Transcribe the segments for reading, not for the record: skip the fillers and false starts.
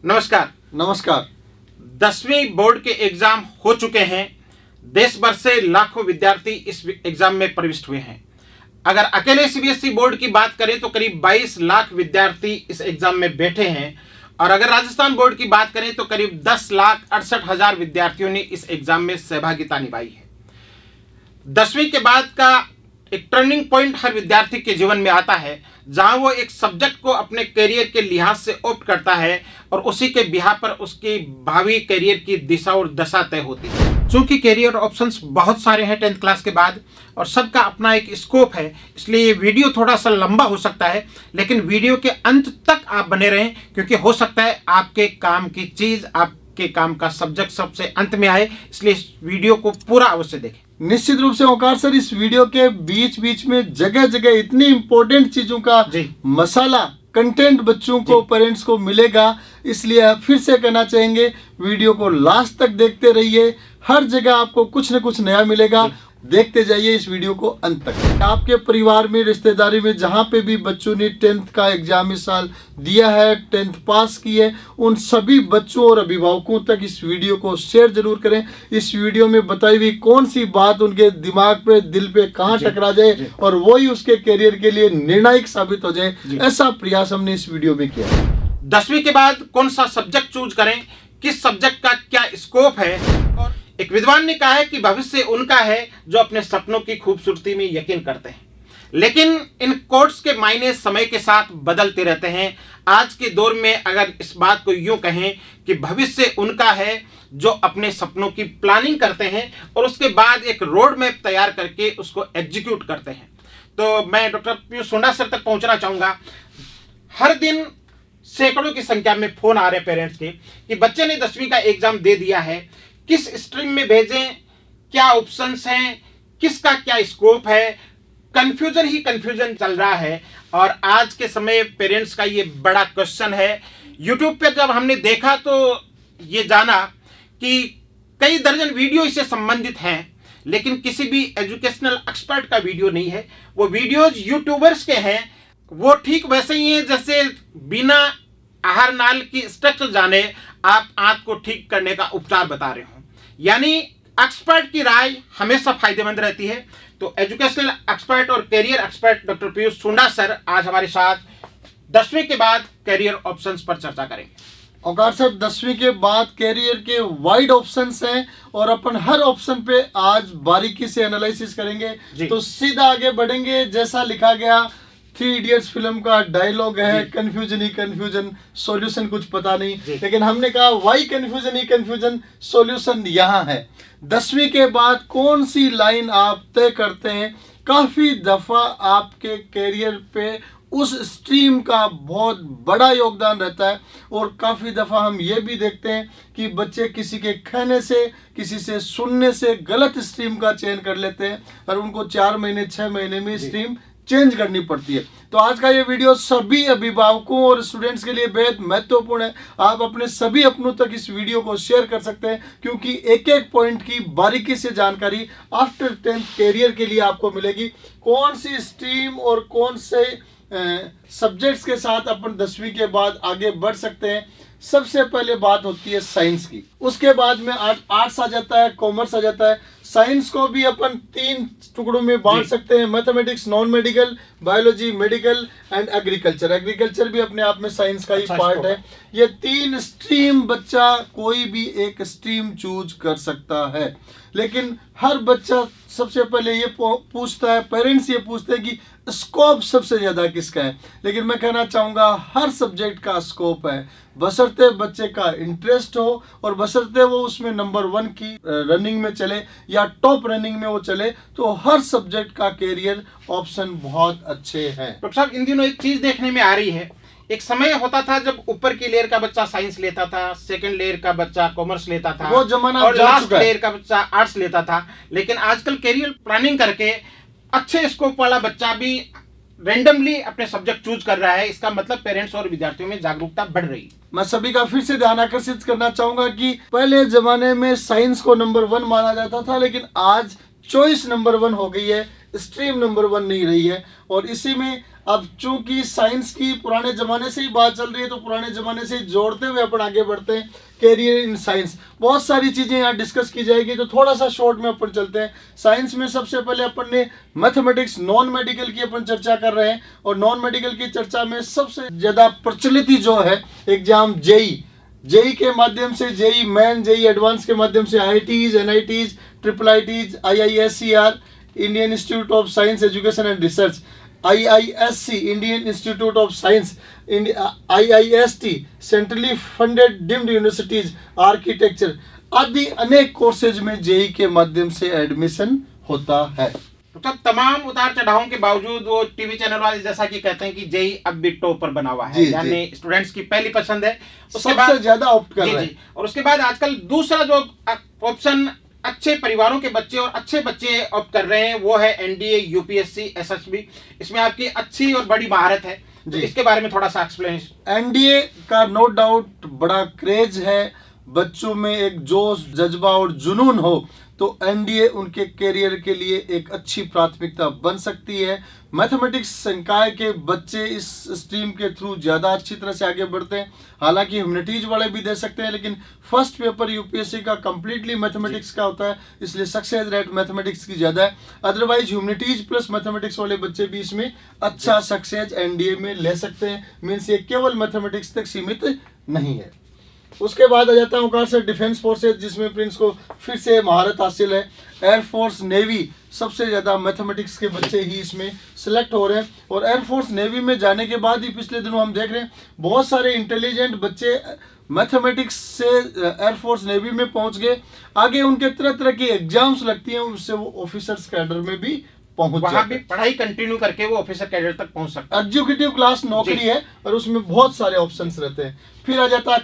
नमस्कार। नमस्कार। 10वीं बोर्ड के एग्जाम हो चुके हैं। देश भर से लाखों विद्यार्थी इस एग्जाम में प्रविष्ट हुए हैं। अगर अकेले सीबीएसई बोर्ड की बात करें तो करीब 22 लाख विद्यार्थी इस एग्जाम में बैठे हैं और अगर राजस्थान बोर्ड की बात करें तो करीब 10,68,000 विद्यार्थियों ने इस एग्जाम में सहभागिता निभाई है। 10वीं के बाद का एक टर्निंग पॉइंट हर विद्यार्थी के जीवन में आता है, जहां वो एक सब्जेक्ट को अपने करियर के लिहाज से ऑप्ट करता है और उसी के बिहार पर उसकी भावी करियर की दिशा और दशा तय होती है। चूंकि करियर ऑप्शंस बहुत सारे हैं 10th क्लास के बाद और सबका अपना एक स्कोप है, इसलिए ये वीडियो थोड़ा सा लंबा हो सकता है, लेकिन वीडियो के अंत तक आप बने रहें क्योंकि हो सकता है आपके काम की चीज़, आपके काम का सब्जेक्ट सबसे अंत में आए, इसलिए इस वीडियो को पूरा अवश्य देखें। निश्चित रूप से ओंकार सर, इस वीडियो के बीच बीच में जगह जगह इतनी इंपॉर्टेंट चीजों का मसाला कंटेंट बच्चों को, पेरेंट्स को मिलेगा, इसलिए फिर से कहना चाहेंगे वीडियो को लास्ट तक देखते रहिए। हर जगह आपको कुछ न कुछ नया मिलेगा। देखते जाइए इस वीडियो को अंत तक। आपके परिवार में, रिश्तेदारी में जहाँ पे भी बच्चों ने 10th का एग्जाम इस साल दिया है, 10th पास की है, उन सभी बच्चों और अभिभावकों तक इस वीडियो को शेयर जरूर करें। इस वीडियो में बताई हुई कौन सी बात उनके दिमाग पे, दिल पे कहाँ टकरा जाए और वही उसके करियर के लिए निर्णायक साबित हो जाए, ऐसा प्रयास हमने इस वीडियो में किया। 10वीं के बाद कौन सा सब्जेक्ट चूज करें, किस सब्जेक्ट का क्या स्कोप है, और एक विद्वान ने कहा है कि भविष्य उनका है जो अपने सपनों की खूबसूरती में यकीन करते हैं। लेकिन इन कोट्स के मायने समय के साथ बदलते रहते हैं। आज के दौर में अगर इस बात को यूं कहें कि भविष्य उनका है जो अपने सपनों की प्लानिंग करते हैं और उसके बाद एक रोड मैप तैयार करके उसको एग्जीक्यूट करते हैं। तो मैं डॉक्टर पीयूष सोंडा सर तक पहुंचना चाहूँगा। हर दिन सैकड़ों की संख्या में फोन आ रहे पेरेंट्स के कि बच्चे ने 10वीं का एग्जाम दे दिया है, किस स्ट्रीम में भेजें, क्या ऑप्शंस हैं, किसका क्या स्कोप है, कंफ्यूजन ही कंफ्यूजन चल रहा है। और आज के समय पेरेंट्स का ये बड़ा क्वेश्चन है। यूट्यूब पर जब हमने देखा तो ये जाना कि कई दर्जन वीडियो इससे संबंधित हैं, लेकिन किसी भी एजुकेशनल एक्सपर्ट का वीडियो नहीं है। वो वीडियोज यूट्यूबर्स के हैं, वो ठीक वैसे ही हैं जैसे बिना आहार नाल की स्ट्रक्चर जाने आप आंत को ठीक करने का उपचार बता रहे हो। यानी एक्सपर्ट की राय हमेशा फायदेमंद रहती है। तो एजुकेशनल एक्सपर्ट और career expert doctor Piyush Sonda sir आज हमारे साथ 10वीं के बाद करियर ऑप्शंस पर चर्चा करेंगे। ओंकार सर, 10वीं के बाद कैरियर के वाइड ऑप्शंस हैं और अपन हर ऑप्शन पे आज बारीकी से एनालिसिस करेंगे। तो सीधा आगे बढ़ेंगे। जैसा लिखा गया 3 इडियट्स फिल्म का डायलॉग है, कंफ्यूजन ही कंफ्यूजन, सॉल्यूशन कुछ पता नहीं, लेकिन हमने कहा वाई कंफ्यूजन ही कंफ्यूजन, सॉल्यूशन यहाँ है। 10वीं के बाद कौन सी लाइन आप तय करते हैं? काफी दफा आपके कैरियर पे उस स्ट्रीम का बहुत बड़ा योगदान रहता है और काफ़ी दफ़ा हम ये भी देखते हैं कि बच्चे किसी के कहने से, किसी से सुनने से गलत स्ट्रीम का चयन कर लेते हैं और उनको 4 महीने 6 महीने में स्ट्रीम चेंज करनी पड़ती है। तो आज का ये वीडियो सभी अभिभावकों और स्टूडेंट्स के लिए बेहद महत्वपूर्ण है। आप अपने सभी अपनों तक इस वीडियो को शेयर कर सकते हैं क्योंकि एक एक पॉइंट की बारीकी से जानकारी आफ्टर 10th कैरियर के लिए आपको मिलेगी। कौन सी स्ट्रीम और कौन से सब्जेक्ट्स के साथ अपन 10वीं के बाद आगे बढ़ सकते हैं। सबसे पहले बात होती है साइंस की, उसके बाद में आर्ट्स आ जाता है, कॉमर्स आ जाता है। साइंस को भी अपन 3 टुकड़ों में बांट सकते हैं, mathematics, non medical, biology, medical and agriculture. Agriculture भी अपने आप में साइंस का ही पार्ट है। ये 3 स्ट्रीम बच्चा कोई भी एक स्ट्रीम चूज कर सकता है, लेकिन हर बच्चा सबसे पहले ये पूछता है, पेरेंट्स ये पूछते हैं कि स्कोप सबसे ज़्यादा किसका है। लेकिन मैं कहना चाहूँगा हर सब्जेक्ट का स्कोप है, बशर्ते बच्चे का इंटरेस्ट हो और बशर्ते वो उसमें नंबर 1 की रनिंग में चले या टॉप रनिंग में वो चले, तो हर सब्जेक्ट का कैरियर ऑप्शन बहुत अच्छे हैं। डॉक्टर साहब, इन दिनों एक चीज़ देखने में आ रही है। एक समय होता था जब ऊपर की लेयर का बच्चा साइंस लेता था, सेकंड लेयर का बच्चा कॉमर्स लेता था, वो जमाना और लास्ट लेयर का बच्चा आर्ट्स लेता था। लेकिन आजकल कैरियर प्लानिंग करके अच्छे स्कोप वाला बच्चा भी रैंडमली अपने सब्जेक्ट चूज कर रहा है। इसका मतलब पेरेंट्स और विद्यार्थियों में जागरूकता बढ़ रही है। मैं सभी का फिर से ध्यान आकर्षित करना चाहूंगा कि पहले जमाने में साइंस को नंबर 1 माना जाता था, लेकिन आज चॉइस नंबर 1 हो गई है। स्ट्रीम नंबर 1 नहीं रही है। और इसी में अब चूंकि साइंस की पुराने ज़माने से ही बात चल रही है, तो पुराने ज़माने से जोड़ते हुए अपन आगे बढ़ते हैं। कैरियर इन साइंस, बहुत सारी चीज़ें यहाँ डिस्कस की जाएगी, तो थोड़ा सा शॉर्ट में अपन चलते हैं। साइंस में सबसे पहले अपन ने मैथमेटिक्स नॉन मेडिकल की अपन चर्चा कर रहे हैं, और नॉन मेडिकल की चर्चा में सबसे ज़्यादा प्रचलित ही जो है एग्जाम जेई के माध्यम से, जेई मेन, जेई एडवांस के माध्यम से IITs, NITs, IIITs, IISER, Indian institute of science education and research, IISC, Indian institute of science, IIST, centrally funded deemed universities, architecture आदि अनेक कोर्सेज में जेई के माध्यम से एडमिशन होता है। तो तमाम उतार चढ़ावों के बावजूद वो टीवी चैनल वाले जैसा कि कहते हैं कि जेई अब भी टॉप पर बना हुआ है, यानी स्टूडेंट्स की पहली पसंद है, उसके बाद ज्यादा ऑप्ट कर रहे हैं। और उसके बाद आजकल दूसरा जो ऑप्शन अच्छे परिवारों के बच्चे और अच्छे बच्चे ऑप्ट कर रहे हैं वो है NDA, UPSC, SSB। इसमें आपकी अच्छी और बड़ी महारत है, तो इसके बारे में थोड़ा सा एक्सप्लेनेशन। NDA का नो डाउट बड़ा क्रेज है, बच्चों में एक जोश, जज्बा और जुनून हो तो NDA उनके करियर के लिए एक अच्छी प्राथमिकता बन सकती है। मैथमेटिक्स संकाय के बच्चे इस स्ट्रीम के थ्रू ज़्यादा अच्छी तरह से आगे बढ़ते हैं। हालांकि ह्यूमैनिटीज वाले भी दे सकते हैं, लेकिन फर्स्ट पेपर UPSC का कंप्लीटली मैथमेटिक्स का होता है, इसलिए सक्सेस रेट मैथमेटिक्स की ज़्यादा है। अदरवाइज ह्यूमैनिटीज प्लस मैथमेटिक्स वाले बच्चे भी इसमें अच्छा सक्सेस NDA में ले सकते हैं। मीन्स ये केवल मैथमेटिक्स तक सीमित नहीं है। उसके बाद आ जाता है ओंकार सर डिफेंस फोर्सेज, जिसमें प्रिंस को फिर से महारत हासिल है। एयरफोर्स नेवी, सबसे ज़्यादा मैथमेटिक्स के बच्चे ही इसमें सिलेक्ट हो रहे हैं। और एयरफोर्स नेवी में जाने के बाद ही पिछले दिनों हम देख रहे हैं बहुत सारे इंटेलिजेंट बच्चे मैथमेटिक्स से एयरफोर्स नेवी में पहुंच गए। आगे उनके तरह तरह की एग्जाम्स लगती हैं, उससे वो ऑफिसर्स कैडर में भी वहां भी पढ़ाई कंटिन्यू करके वो ऑफिसर कैडर तक पहुंच सकता है। एग्जीक्यूटिव क्लास नौकरी है और उसमें बहुत सारे ऑप्शंस रहते हैं। फिर आ जाता है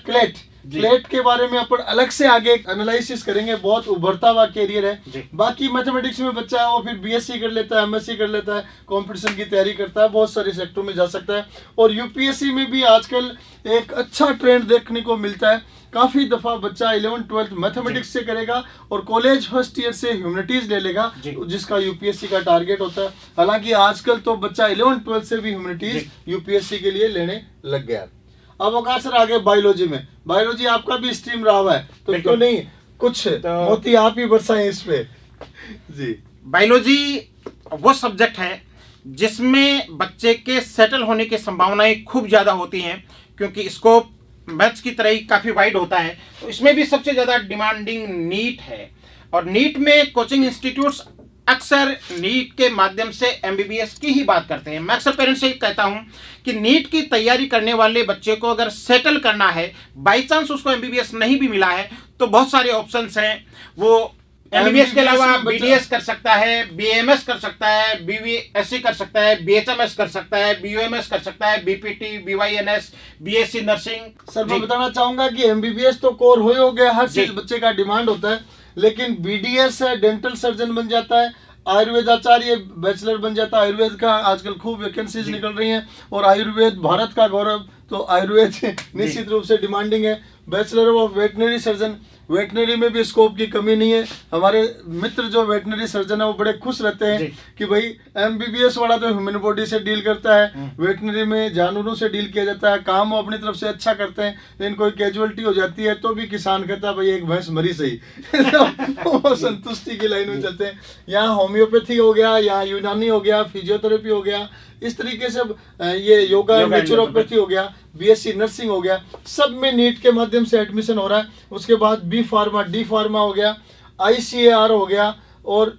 क्लेट के बारे में अपन अलग से आगे एनालिसिस करेंगे, बहुत उभरता हुआ कैरियर है। बाकी मैथमेटिक्स में बच्चा है वो फिर BSc कर लेता है, MSc कर लेता है, कंपटीशन की तैयारी करता है, बहुत सारे सेक्टरों में जा सकता है। और UPSC में भी आजकल एक अच्छा ट्रेंड देखने को मिलता है। काफ़ी दफ़ा बच्चा 11th 12th मैथमेटिक्स से करेगा और कॉलेज फर्स्ट ईयर से ह्यूमैनिटीज ले लेगा, जिसका UPSC का टारगेट होता है। हालांकि आजकल तो बच्चा 11th 12th से भी ह्यूमैनिटीज UPSC के लिए लेने लग गया। अब ओंकार सर आगे बायोलॉजी में, बायोलॉजी आपका भी स्ट्रीम रहा हुआ है, तो क्यों नहीं कुछ मोती आप ही बरसाएं इस पे। जी, बायोलॉजी वो सब्जेक्ट है जिसमें बच्चे के सेटल होने की संभावनाएं खूब ज़्यादा होती हैं, क्योंकि स्कोप मैथ्स की तरह ही काफ़ी वाइड होता है। तो इसमें भी सबसे ज़्यादा डिमांडिंग नीट है, और नीट में कोचिंग इंस्टीट्यूट्स अक्सर नीट के माध्यम से MBBS की ही बात करते हैं। मैं अक्सर पेरेंट्स से कहता हूं कि नीट की तैयारी करने वाले बच्चे को अगर सेटल करना है, बाई चांस उसको MBBS नहीं भी मिला है, तो बहुत सारे ऑप्शंस हैं। वो MBBS के अलावा BDS कर सकता है, BAMS कर सकता है, BVSC कर सकता है, BHMS कर सकता है, BUMS कर सकता है, BPT, BYNS, BSc nursing. Sir मैं बताना चाहूंगा कि MBBS तो कोर हो गया, हर चीज बच्चे का डिमांड होता है, लेकिन BDS है, डेंटल सर्जन बन जाता है, आयुर्वेद आचार्य बैचलर बन जाता है। आयुर्वेद का आजकल खूब वैकेंसीज निकल रही हैं, और आयुर्वेद भारत का गौरव, तो आयुर्वेद निश्चित रूप से डिमांडिंग है। Bachelor of veterinary surgeon, veterinary में भी स्कोप की कमी नहीं है। हमारे मित्र जो वेटनरी सर्जन है वो बड़े खुश रहते हैं कि भाई MBBS वाला तो ह्यूमन बॉडी से डील करता है, वेटनरी में जानवरों से डील किया जाता है, काम वो अपनी तरफ से अच्छा करते हैं, लेकिन कोई कैजुअलिटी हो जाती है तो भी किसान कहता है भाई एक भैंस मरी सही वो संतुष्टि की लाइन में चलते हैं। यहाँ होम्योपैथी हो गया, यहाँ यूनानी हो गया, फिजियोथेरेपी हो गया, इस तरीके से ये योगा नेचुरोपैथी हो गया, BSc नर्सिंग हो गया, सब में नीट के माध्यम से एडमिशन हो रहा है। उसके बाद B फार्मा, D फार्मा हो गया, ICAR हो गया, और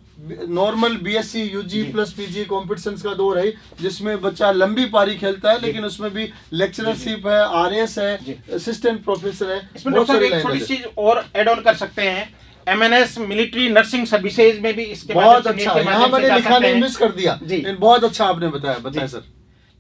normal BSc UG plus PG competitions का दौर है, जिसमें बच्चा लंबी पारी खेलता है, लेकिन उसमें भी लेक्चरशिप है, RS है, असिस्टेंट प्रोफेसर है। इसमें डॉक्टर एक छोटी चीज और ऐड ऑन कर सकते हैं, MNS मिलिट्री नर्सिंग सर्विसेज में भी इसके बहुत अच्छा, यहाँ मैंने लिखा नहीं, मिस कर दिया, बहुत अच्छा आपने बताया सर।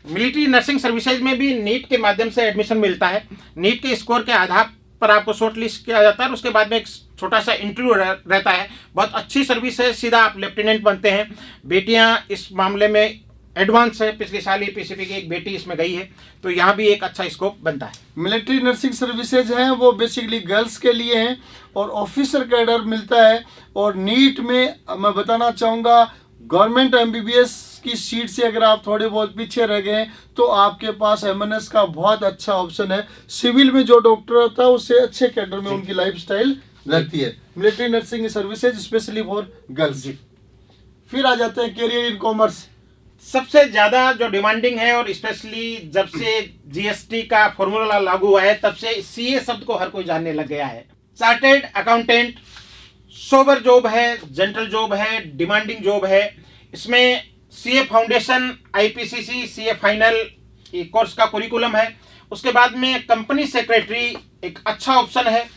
मिलिट्री नर्सिंग सर्विसेज में भी नीट के माध्यम से एडमिशन मिलता है। नीट के स्कोर के आधार पर आपको शॉर्ट लिस्ट किया जाता है, उसके बाद में एक छोटा सा इंटरव्यू रहता है। बहुत अच्छी सर्विस है, सीधा आप लेफ्टिनेंट बनते हैं। बेटियां इस मामले में एडवांस है, पिछले साल ही PCP की एक बेटी इसमें गई है, तो यहाँ भी एक अच्छा स्कोप बनता है। मिलिट्री नर्सिंग सर्विसेज हैं वो बेसिकली गर्ल्स के लिए हैं, और ऑफिसर कैडर मिलता है। और नीट में मैं बताना चाहूँगा गवर्नमेंट एमबीबीएस की सीट से अगर आप थोड़े बहुत पीछे रह गए तो आपके पास एमएनएस का बहुत अच्छा ऑप्शन है। सिविल में जो डॉक्टर होता है उससे अच्छे कैडर में उनकी लाइफस्टाइल रहती है। Military nursing services specially for girls. फिर आ जाते हैं कैरियर इन कॉमर्स। सबसे ज्यादा जो डिमांडिंग है, और स्पेशली जब से जीएसटी का फॉर्मूला लागू हुआ है तब से सीए शब्द को हर कोई जानने लग गया है। चार्टेड अकाउंटेंट सोबर जॉब है, जनरल जॉब है, डिमांडिंग जॉब है। इसमें CA foundation, IPCC, CA final course का कुरिकुलम है। उसके बाद में कंपनी सेक्रेटरी एक अच्छा ऑप्शन है।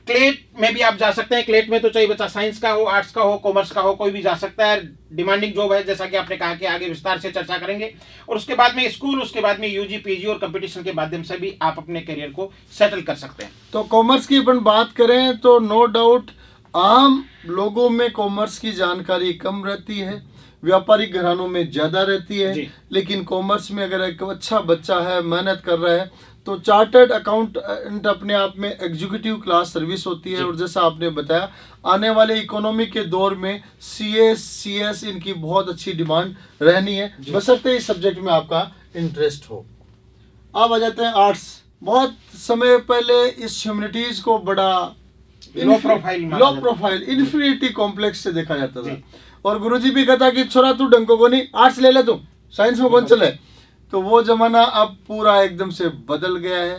क्लेट में भी आप जा सकते हैं। क्लेट में तो चाहिए बच्चा साइंस का हो, आर्ट्स का हो, कॉमर्स का हो, कोई भी जा सकता है। डिमांडिंग जॉब है, जैसा कि आपने कहा कि आगे विस्तार से चर्चा करेंगे। और उसके बाद में स्कूल, उसके बाद में यूजी, पीजी और कंपटीशन के माध्यम से भी आप अपने करियर को सेटल कर सकते हैं। तो कॉमर्स की अपन बात करें तो नो डाउट आम लोगों में कॉमर्स की जानकारी कम रहती है, व्यापारिक घरानों में ज्यादा रहती है। लेकिन कॉमर्स में अगर एक अच्छा बच्चा है, मेहनत कर रहा है, तो चार्टर्ड अकाउंटेंट अपने आप में एग्जीक्यूटिव क्लास सर्विस होती है। और जैसा आपने बताया आने वाले इकोनॉमी के दौर में सीएस, सीएस इनकी बहुत अच्छी डिमांड रहनी है, बशर्ते इस सब्जेक्ट में आपका इंटरेस्ट हो। अब आ जाते हैं आर्ट्स। बहुत समय पहले इस ह्यूमैनिटीज को बड़ा लो प्रोफाइल इन्फीरियरिटी कॉम्प्लेक्स से देखा जाता था। और गुरुजी भी कहता कि छोरा तू डंको को नहीं, आर्ट्स ले ले, तू साइंस में कौन चले। तो वो जमाना अब पूरा एकदम से बदल गया है।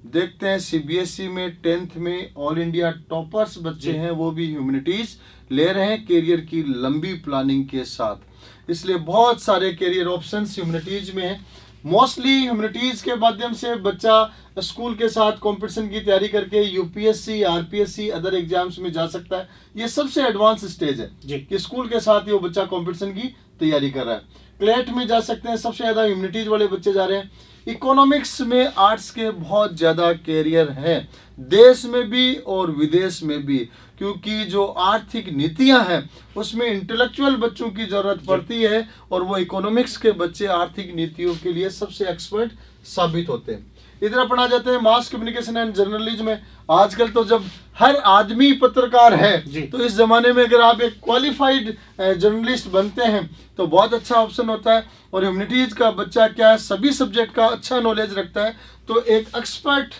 देखते हैं सीबीएसई में 10th में ऑल इंडिया टॉपर्स बच्चे हैं, वो भी ह्यूमैनिटीज ले रहे हैं करियर की लंबी प्लानिंग के साथ। इसलिए बहुत सारे करियर ऑप्शंस ह्यूमैनिटीज में हैं। मोस्टली ह्यूमैनिटीज के माध्यम से बच्चा स्कूल के साथ कंपटीशन की तैयारी करके यूपीएससी, आरपीएससी, अदर एग्जाम्स में जा सकता है। ये सबसे एडवांस स्टेज है कि स्कूल के साथ ही वो बच्चा कंपटीशन की तैयारी कर रहा है। क्लेट में जा सकते हैं, सबसे ज्यादा ह्यूमैनिटीज वाले बच्चे जा रहे हैं। इकोनॉमिक्स में आर्ट्स के बहुत ज्यादा कैरियर हैं, देश में भी और विदेश में भी, क्योंकि जो आर्थिक नीतियां हैं उसमें इंटेलेक्चुअल बच्चों की जरूरत पड़ती है। और वो इकोनॉमिक्स के बच्चे आर्थिक नीतियों के लिए सबसे एक्सपर्ट साबित होते हैं। इधर अपन आ जाते हैं मास कम्युनिकेशन एंड जर्नलिज्म में। आजकल तो जब हर आदमी पत्रकार है तो इस जमाने में अगर आप एक क्वालिफाइड जर्नलिस्ट बनते हैं तो बहुत अच्छा ऑप्शन होता है। और ह्यूमैनिटीज का बच्चा क्या है, सभी सब्जेक्ट का अच्छा नॉलेज रखता है, तो एक एक्सपर्ट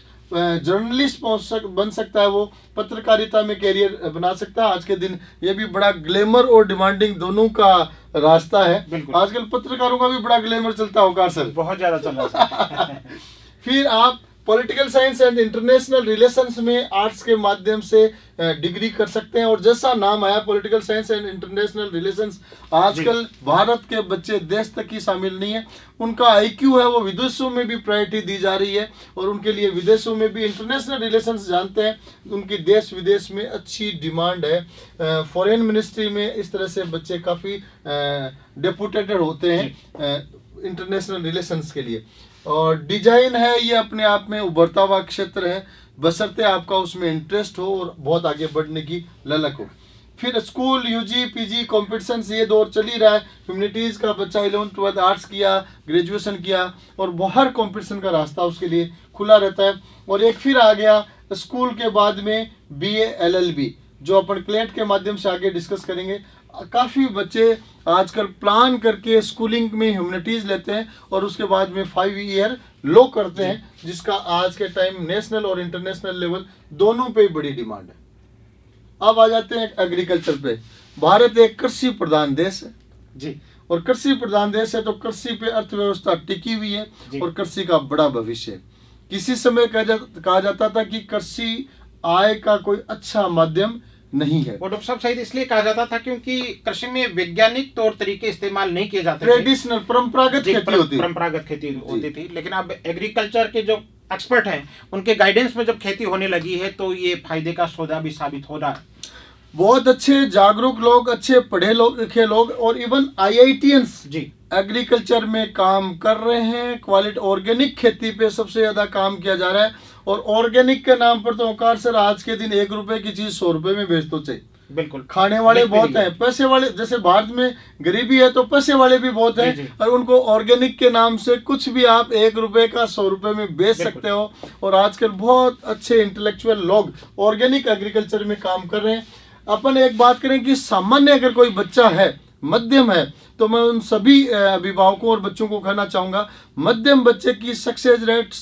जर्नलिस्ट बन सकता है। वो पत्रकारिता में कैरियर बना सकता है। आज के दिन ये भी बड़ा ग्लैमर और डिमांडिंग दोनों का रास्ता है। आजकल पत्रकारों का भी बड़ा ग्लैमर चलता होगा सर, बहुत ज्यादा चल रहा है। फिर आप political science and international relations में आर्ट्स के माध्यम से डिग्री कर सकते हैं। और जैसा नाम आया political science and international relations, आजकल भारत के बच्चे देश तक ही शामिल नहीं है, उनका आईक्यू है वो विदेशों में भी प्रायोरिटी दी जा रही है। और उनके लिए विदेशों में भी इंटरनेशनल रिलेशंस जानते हैं, उनकी देश विदेश में अच्छी डिमांड है। फॉरेन मिनिस्ट्री में इस तरह से बच्चे काफ़ी डेपुटेटेड होते हैं इंटरनेशनल रिलेशंस के लिए। और डिजाइन है, ये अपने आप में उभरता हुआ क्षेत्र है, बशर्ते आपका उसमें इंटरेस्ट हो और बहुत आगे बढ़ने की ललक हो। फिर स्कूल, यूजी, पीजी, कॉम्पिटिशन ये दौर चल ही रहा है। ह्यूमैनिटीज का बच्चा 11th 12th आर्ट्स किया, ग्रेजुएशन किया, और बाहर कॉम्पिटिशन का रास्ता उसके लिए खुला रहता है। और एक फिर आ गया स्कूल के बाद में बीए एलएलबी, जो अपन क्लेट के माध्यम से आगे डिस्कस करेंगे। काफ़ी बच्चे आजकल प्लान करके स्कूलिंग में ह्यूमैनिटीज लेते हैं और उसके बाद में 5 ईयर लो करते हैं, जिसका आज के टाइम नेशनल और इंटरनेशनल लेवल दोनों पे बड़ी डिमांड है। अब आ जाते हैं एग्रीकल्चर पे। भारत एक कृषि प्रधान देश है जी, और कृषि प्रधान देश है तो कृषि पे अर्थव्यवस्था टिकी हुई है और कृषि का बड़ा भविष्य है। किसी समय कहा जाता था कि कृषि आय का कोई अच्छा माध्यम नहीं है। वो डॉक्टर साहब शायद इसलिए कहा जाता था क्योंकि कृषि में वैज्ञानिक तौर तरीके इस्तेमाल नहीं किए जाते, ट्रेडिशनल परंपरागत खेती होती थी। लेकिन अब एग्रीकल्चर के जो एक्सपर्ट हैं उनके गाइडेंस में जब खेती होने लगी है तो ये फायदे का सौदा भी साबित हो रहा है। बहुत अच्छे जागरूक लोग, अच्छे पढ़े लिखे लोग और इवन IITians जी एग्रीकल्चर में काम कर रहे हैं। क्वालिटी ऑर्गेनिक खेती पे सबसे ज्यादा काम किया जा रहा है। और ऑर्गेनिक के नाम पर तो औकार सर आज के दिन 1 रुपए की चीज 100 रुपए में बेच तो चाहिए। बिल्कुल, खाने वाले बहुत हैं, पैसे वाले, जैसे भारत में गरीबी है तो पैसे वाले भी बहुत हैं, और उनको ऑर्गेनिक के नाम से कुछ भी आप 1 रुपए का 100 रुपए में बेच सकते हो। और आजकल बहुत अच्छे इंटेलेक्चुअल लोग ऑर्गेनिक एग्रीकल्चर में काम कर रहे हैं। अपन एक बात करें कि सामान्य अगर कोई बच्चा है मध्यम है, तो मैं उन सभी अभिभावकों और बच्चों को कहना चाहूँगा, मध्यम बच्चे की success rate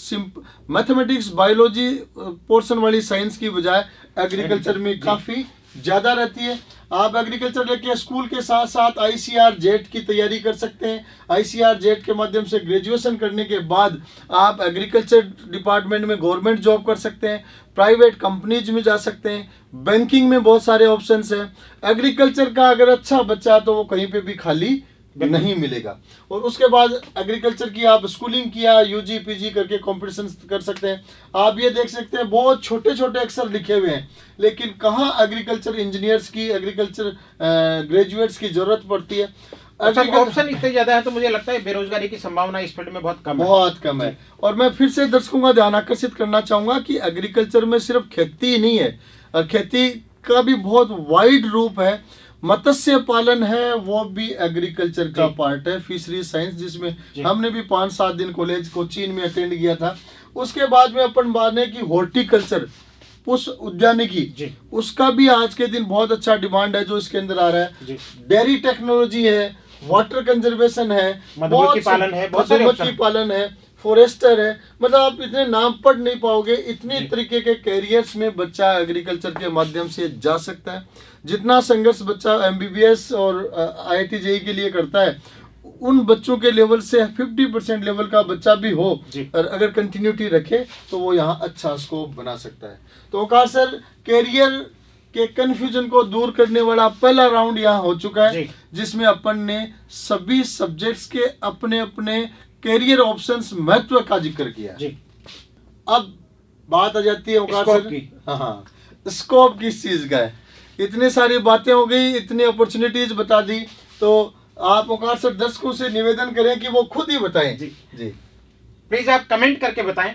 mathematics biology portion वाली साइंस की बजाय एग्रीकल्चर में काफ़ी ज़्यादा रहती है। आप एग्रीकल्चर लेके स्कूल के साथ साथ ICAR जेट की तैयारी कर सकते हैं। ICAR जेट के माध्यम से ग्रेजुएशन करने के बाद आप एग्रीकल्चर डिपार्टमेंट में गवर्नमेंट जॉब कर सकते हैं, प्राइवेट कंपनीज में जा सकते हैं, बैंकिंग में बहुत सारे ऑप्शंस हैं। एग्रीकल्चर का अगर अच्छा बच्चा तो वो कहीं पे भी खाली नहीं मिलेगा। और उसके बाद एग्रीकल्चर की आप स्कूलिंग किया, UG PG करके कंपटीशन कर सकते हैं। आप ये देख सकते हैं बहुत छोटे छोटे अक्षर लिखे हुए हैं, लेकिन कहाँ एग्रीकल्चर इंजीनियर्स की, एग्रीकल्चर ग्रेजुएट्स की जरूरत पड़ती है। ऑप्शन इतने ज्यादा है तो मुझे लगता है बेरोजगारी की संभावना इस फील्ड में बहुत कम है। और मैं फिर से दर्शकों का ध्यान आकर्षित करना चाहूंगा कि एग्रीकल्चर में सिर्फ खेती ही नहीं है, और खेती का भी बहुत वाइड रूप है। मत्स्य पालन है, वो भी एग्रीकल्चर का पार्ट है। फिशरी साइंस, जिसमें हमने भी 5-7 दिन कॉलेज कोचीन में अटेंड किया था। उसके बाद में अपन माने कि हॉर्टिकल्चर, पुष्प उद्यानिकी, उसका भी आज के दिन बहुत अच्छा डिमांड है जो इसके अंदर आ रहा है। डेयरी टेक्नोलॉजी है, वाटर कंजर्वेशन है, मधुमक्खी पालन है, फॉरेस्टर है। मतलब आप इतने नाम पढ़ नहीं पाओगे, इतने तरीके के कैरियर्स में बच्चा एग्रीकल्चर के माध्यम से जा सकता है। जितना संघर्ष बच्चा MBBS और IIT JEE के लिए करता है, उन बच्चों के लेवल से 50% लेवल का बच्चा भी हो और अगर कंटिन्यूटी रखे तो वो यहाँ अच्छा स्कोप बना सकता है। तो ओंकार सर, कैरियर के कंफ्यूजन को दूर करने वाला पहला राउंड यहाँ हो चुका है, जिसमें अपन ने सभी सब्जेक्ट्स के अपने अपने कैरियर ऑप्शंस महत्व का जिक्र किया। अब बात आ जाती है ओंकार सर की, हाँ, स्कोप किस चीज का है। इतनी सारी बातें हो गई, इतनी अपॉर्चुनिटीज बता दी, तो आप ओंकार सर दर्शकों से निवेदन करें कि वो खुद ही बताएं। जी प्लीज आप कमेंट करके बताएं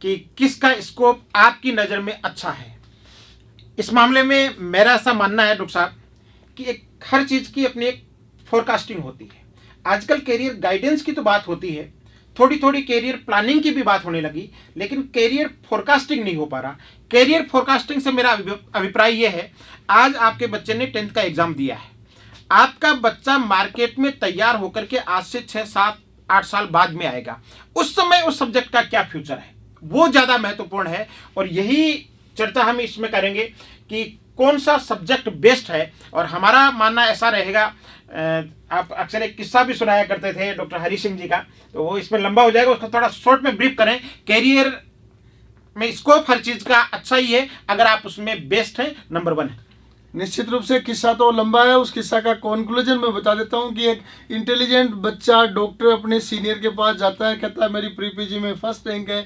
कि किसका स्कोप आपकी नजर में अच्छा है। इस मामले में मेरा ऐसा मानना है डॉक्टर साहब कि एक हर चीज की अपनी एक फोरकास्टिंग होती है। आजकल कैरियर गाइडेंस की तो बात होती है, थोड़ी थोड़ी कैरियर प्लानिंग की भी बात होने लगी, लेकिन कैरियर फोरकास्टिंग नहीं हो पा रहा। कैरियर फोरकास्टिंग से मेरा अभिप्राय यह है, आज आपके बच्चे ने 10th का एग्जाम दिया है, आपका बच्चा मार्केट में तैयार होकर के आज से 6, 7, 8 साल बाद में आएगा। उस समय उस सब्जेक्ट का क्या फ्यूचर है, वो ज़्यादा महत्वपूर्ण है। और यही चर्चा हम इसमें करेंगे कि कौन सा सब्जेक्ट बेस्ट है। और हमारा मानना ऐसा रहेगा, आप अक्सर एक किस्सा भी सुनाया करते थे डॉक्टर हरी सिंह जी का, तो वो इसमें लंबा हो जाएगा, उसको थोड़ा शॉर्ट में ब्रीफ करें। कैरियर में स्कोप हर चीज़ का अच्छा ही है अगर आप उसमें बेस्ट हैं, नंबर 1 है। निश्चित रूप से किस्सा तो लंबा है, उस किस्सा का कंक्लूजन मैं बता देता हूँ कि एक इंटेलिजेंट बच्चा डॉक्टर अपने सीनियर के पास जाता है, कहता है मेरी प्री PG में फर्स्ट रैंक है,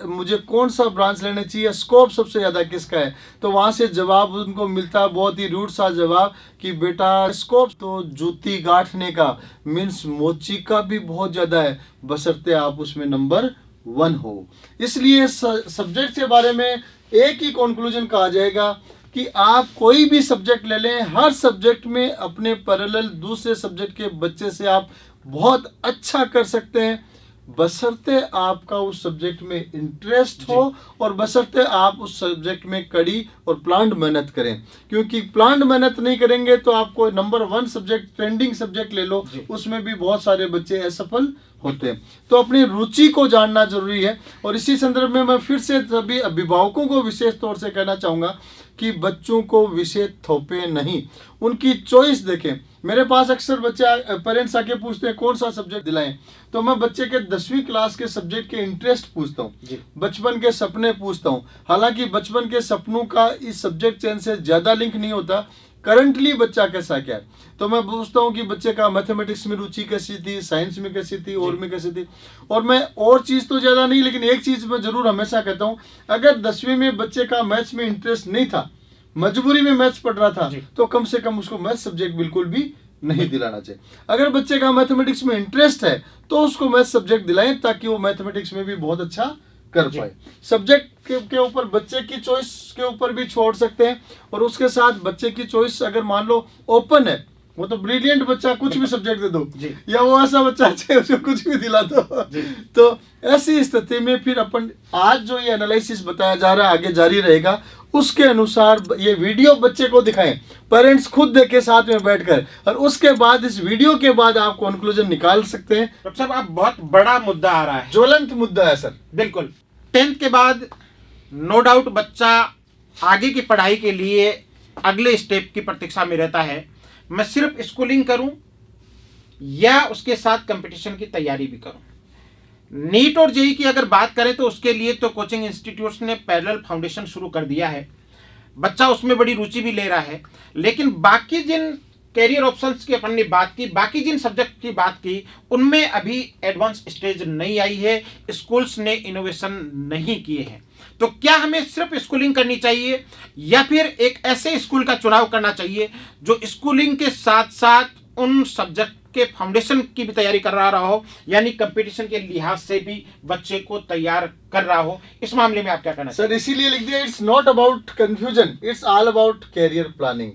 मुझे कौन सा ब्रांच लेना चाहिए, स्कोप सबसे ज़्यादा किसका है। तो वहाँ से जवाब उनको मिलता है, बहुत ही रूड सा जवाब कि बेटा स्कोप तो जूती गांठने का मीन्स मोची का भी बहुत ज़्यादा है, बशर्ते आप उसमें नंबर 1 हो। इसलिए सब्जेक्ट के बारे में एक ही कंक्लूजन कहा जाएगा कि आप कोई भी सब्जेक्ट ले लें, हर सब्जेक्ट में अपने पैरेलल दूसरे सब्जेक्ट के बच्चे से आप बहुत अच्छा कर सकते हैं, बशर्ते आपका उस सब्जेक्ट में इंटरेस्ट हो और बशर्ते आप उस सब्जेक्ट में कड़ी और प्लान्ड मेहनत करें। क्योंकि प्लान्ड मेहनत नहीं करेंगे तो आपको नंबर 1 सब्जेक्ट, ट्रेंडिंग सब्जेक्ट ले लो, उसमें भी बहुत सारे बच्चे असफल होते हैं। तो अपनी रुचि को जानना जरूरी है। और इसी संदर्भ में मैं फिर से सभी अभिभावकों को विशेष तौर से कहना चाहूँगा कि बच्चों को विषय थोपे नहीं, उनकी चॉइस देखें। मेरे पास अक्सर बच्चे पेरेंट्स आके पूछते हैं कौन सा सब्जेक्ट दिलाएं, तो मैं बच्चे के 10वीं क्लास के सब्जेक्ट के इंटरेस्ट पूछता हूँ, बचपन के सपने पूछता हूँ। हालांकि बचपन के सपनों का इस सब्जेक्ट चयन से ज़्यादा लिंक नहीं होता, करंटली बच्चा कैसा क्या है। तो मैं पूछता हूँ कि बच्चे का मैथमेटिक्स में रुचि कैसी थी, साइंस में कैसी थी, और में कैसी थी। और मैं और चीज़ तो ज़्यादा नहीं, लेकिन एक चीज़ मैं ज़रूर हमेशा कहता हूँ, अगर 10वीं में बच्चे का मैथ्स में इंटरेस्ट नहीं था, मजबूरी में मैथ्स पढ़ रहा था, तो कम से कम उसको मैथ्स सब्जेक्ट बिल्कुल भी नहीं दिलाना चाहिए। अगर बच्चे का मैथमेटिक्स में इंटरेस्ट है तो उसको मैथ्स सब्जेक्ट दिलाएं, ताकि वो मैथमेटिक्स में भी बहुत अच्छा कर पाए। सब्जेक्ट के ऊपर बच्चे की चॉइस के ऊपर भी छोड़ सकते हैं, और उसके साथ बच्चे की चॉइस अगर मान लो ओपन है, वो तो ब्रिलियंट बच्चा, कुछ भी सब्जेक्ट दे दो, जी। या वो ऐसा बच्चा है उसको कुछ भी दिला दो। तो ऐसी स्थिति में फिर अपन आज जो ये एनालिसिस बताया जा रहा है आगे जारी रहेगा, उसके अनुसार ये वीडियो बच्चे को दिखाएं, पेरेंट्स खुद देखे साथ में बैठकर, और उसके बाद इस वीडियो के बाद आप कंक्लूजन निकाल सकते हैं। डॉक्टर साहब, आप बहुत बड़ा मुद्दा आ रहा है, ज्वलंत मुद्दा है सर। बिल्कुल। 10th के बाद नो डाउट बच्चा आगे की पढ़ाई के लिए अगले स्टेप की प्रतीक्षा में रहता है, मैं सिर्फ स्कूलिंग करूं या उसके साथ कंपटीशन की तैयारी भी करूं। नीट और जेई की अगर बात करें तो उसके लिए तो कोचिंग इंस्टीट्यूट्स ने पैरेलल फाउंडेशन शुरू कर दिया है, बच्चा उसमें बड़ी रुचि भी ले रहा है। लेकिन बाकी जिन कैरियर ऑप्शंस की अपन ने बात की, बाकी जिन सब्जेक्ट की बात की, उनमें अभी एडवांस स्टेज नहीं आई है, स्कूल्स ने इनोवेशन नहीं किए हैं। तो क्या हमें सिर्फ स्कूलिंग करनी चाहिए या फिर एक ऐसे स्कूल का चुनाव करना चाहिए जो स्कूलिंग के साथ साथ उन सब्जेक्ट के फाउंडेशन की भी तैयारी कर रहा हो, यानी कंपटीशन के लिहाज से भी बच्चे को तैयार कर रहा हो? इस मामले में आप क्या कहना सर? इसीलिए लिख दिया, it's not about confusion, it's all about career planning.